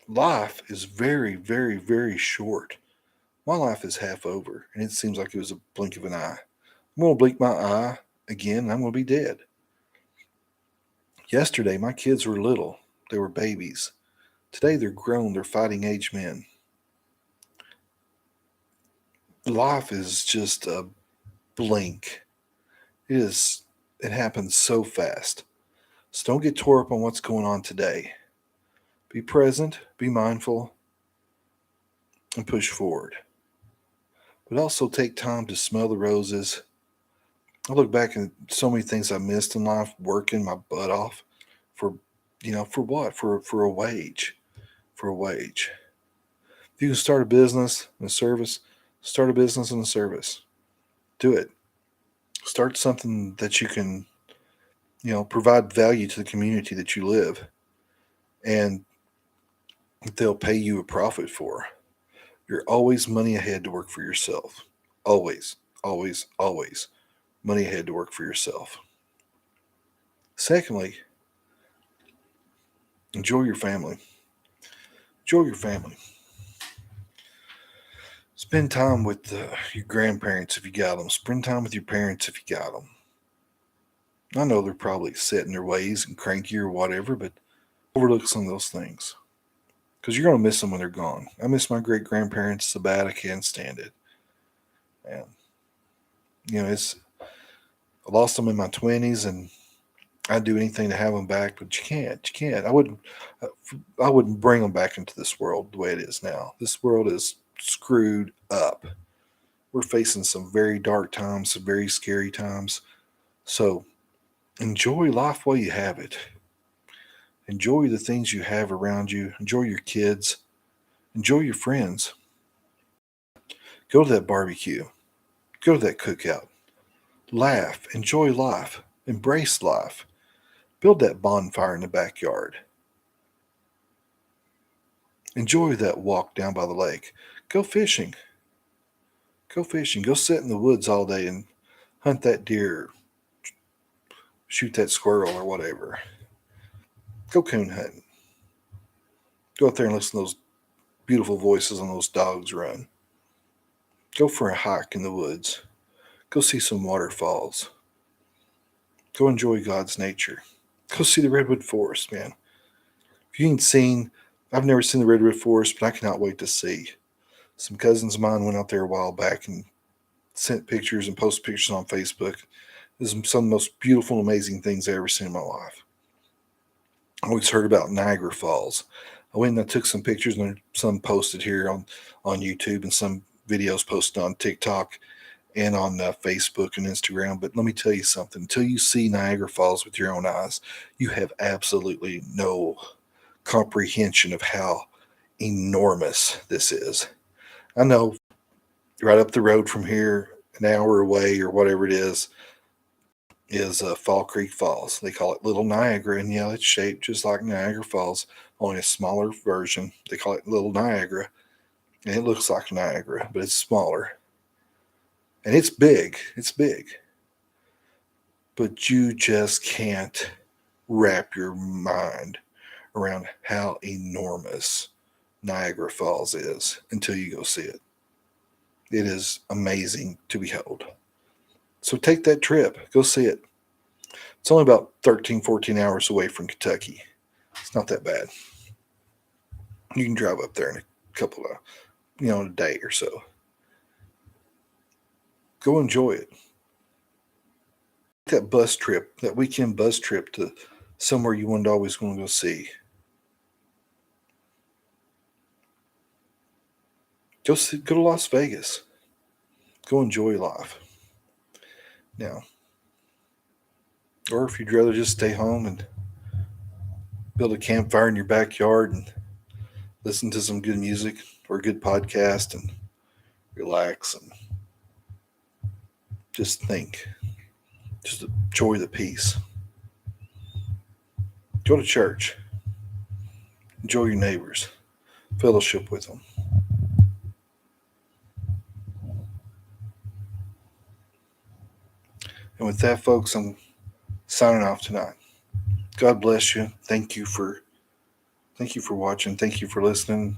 Life is very, very, very short. My life is half over, and it seems like it was a blink of an eye. I'm going to blink my eye again, and I'm going to be dead. Yesterday, my kids were little. They were babies. Today, they're grown. They're fighting age men. Life is just a blink. It happens so fast. So don't get tore up on what's going on today. Be present, be mindful, and push forward. But also take time to smell the roses. I look back at so many things I missed in life, working my butt off for what? For a wage. For a wage. If you can start a business and a service, start a business and a service. Do it. Start something that you can, provide value to the community that you live, and they'll pay you a profit for. You're always money ahead to work for yourself. Always, always, always money ahead to work for yourself. Secondly, enjoy your family. Enjoy your family. Spend time with your grandparents if you got them. Spend time with your parents if you got them. I know they're probably set in their ways and cranky or whatever, but overlook some of those things, because you're going to miss them when they're gone. I miss my great grandparents so bad I can't stand it. And I lost them in my 20s, and I'd do anything to have them back, but you can't. You can't. I wouldn't bring them back into this world the way it is now. This world is screwed up. We're facing some very dark times, some very scary times. So enjoy life while you have it. Enjoy the things you have around you. Enjoy your kids. Enjoy your friends. Go to that barbecue. Go to that cookout. Laugh. Enjoy life. Embrace life. Build that bonfire in the backyard. Enjoy that walk down by the lake. Go fishing. Go fishing. Go sit in the woods all day and hunt that deer, shoot that squirrel or whatever. Go coon hunting. Go out there and listen to those beautiful voices on those dogs run. Go for a hike in the woods. Go see some waterfalls. Go enjoy God's nature. Go see the redwood forest, man. If you ain't seen, I've never seen the redwood forest, but I cannot wait to see. Some cousins of mine went out there a while back and sent pictures and posted pictures on Facebook. This is some of the most beautiful and amazing things I've ever seen in my life. I always heard about Niagara Falls. I went and I took some pictures, and some posted here on YouTube, and some videos posted on TikTok and on Facebook and Instagram. But let me tell you something. Until you see Niagara Falls with your own eyes, you have absolutely no comprehension of how enormous this is. I know right up the road from here, an hour away or whatever it is Fall Creek Falls. They call it Little Niagara, and yeah, it's shaped just like Niagara Falls, only a smaller version. They call it Little Niagara, and it looks like Niagara, but it's smaller. And it's big. It's big. But you just can't wrap your mind around how enormous Niagara Falls is until you go see it. It is amazing to behold. So take that trip. Go see it. It's only about 13, 14 hours away from Kentucky. It's not that bad. You can drive up there in a couple of, a day or so. Go enjoy it. That bus trip, that weekend bus trip to somewhere you wanted to always want to go see. Go to Las Vegas. Go enjoy life. Now, or if you'd rather just stay home and build a campfire in your backyard and listen to some good music or a good podcast and relax and Just think. Just enjoy the peace. Go to church. Enjoy your neighbors. Fellowship with them. And with that, folks, I'm signing off tonight. God bless you. Thank you for watching. Thank you for listening.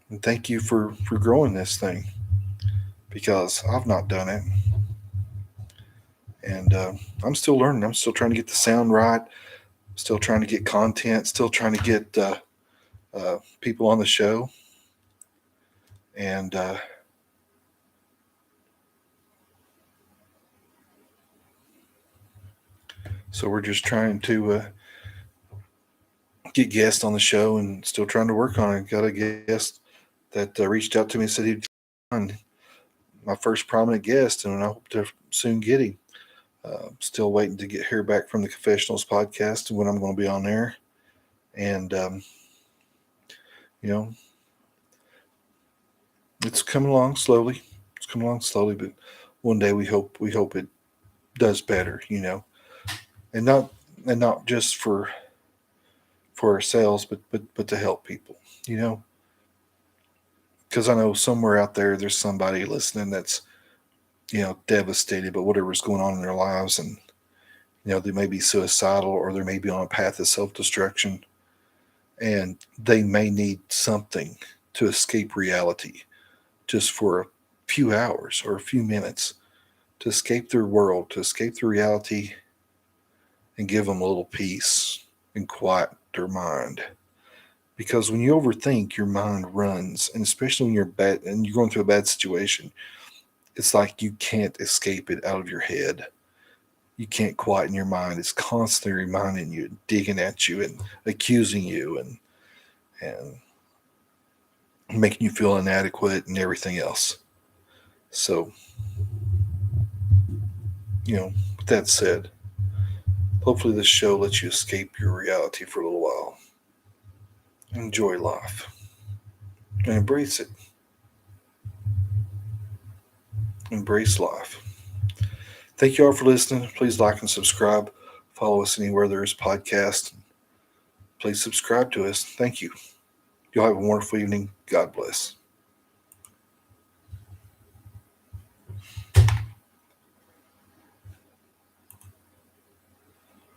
And thank you for growing this thing, because I've not done it. And I'm still learning. I'm still trying to get the sound right. Still trying to get content. Still trying to get people on the show. And so we're just trying to get guests on the show, and still trying to work on it. Got a guest that reached out to me and said he'd find my first prominent guest, and I hope to soon get him. Still waiting to hear back from the Confessionals podcast and when I'm going to be on there. And it's coming along slowly. But one day we hope it does better. And not just for ourselves, but to help people. Because I know somewhere out there's somebody listening that's devastated by whatever's going on in their lives, and they may be suicidal, or they may be on a path of self-destruction, and they may need something to escape reality, just for a few hours or a few minutes, to escape their world, to escape their reality, and give them a little peace and quiet their mind. Because when you overthink, your mind runs, and especially when you're bad and you're going through a bad situation, it's like you can't escape it out of your head. You can't quieten your mind. It's constantly reminding you, digging at you, and accusing you, and making you feel inadequate and everything else. So, with that said, hopefully this show lets you escape your reality for a little while. Enjoy life and embrace it. Embrace life. Thank you all for listening. Please like and subscribe. Follow us anywhere there is podcast. Please subscribe to us. Thank you. You'll have a wonderful evening. God bless.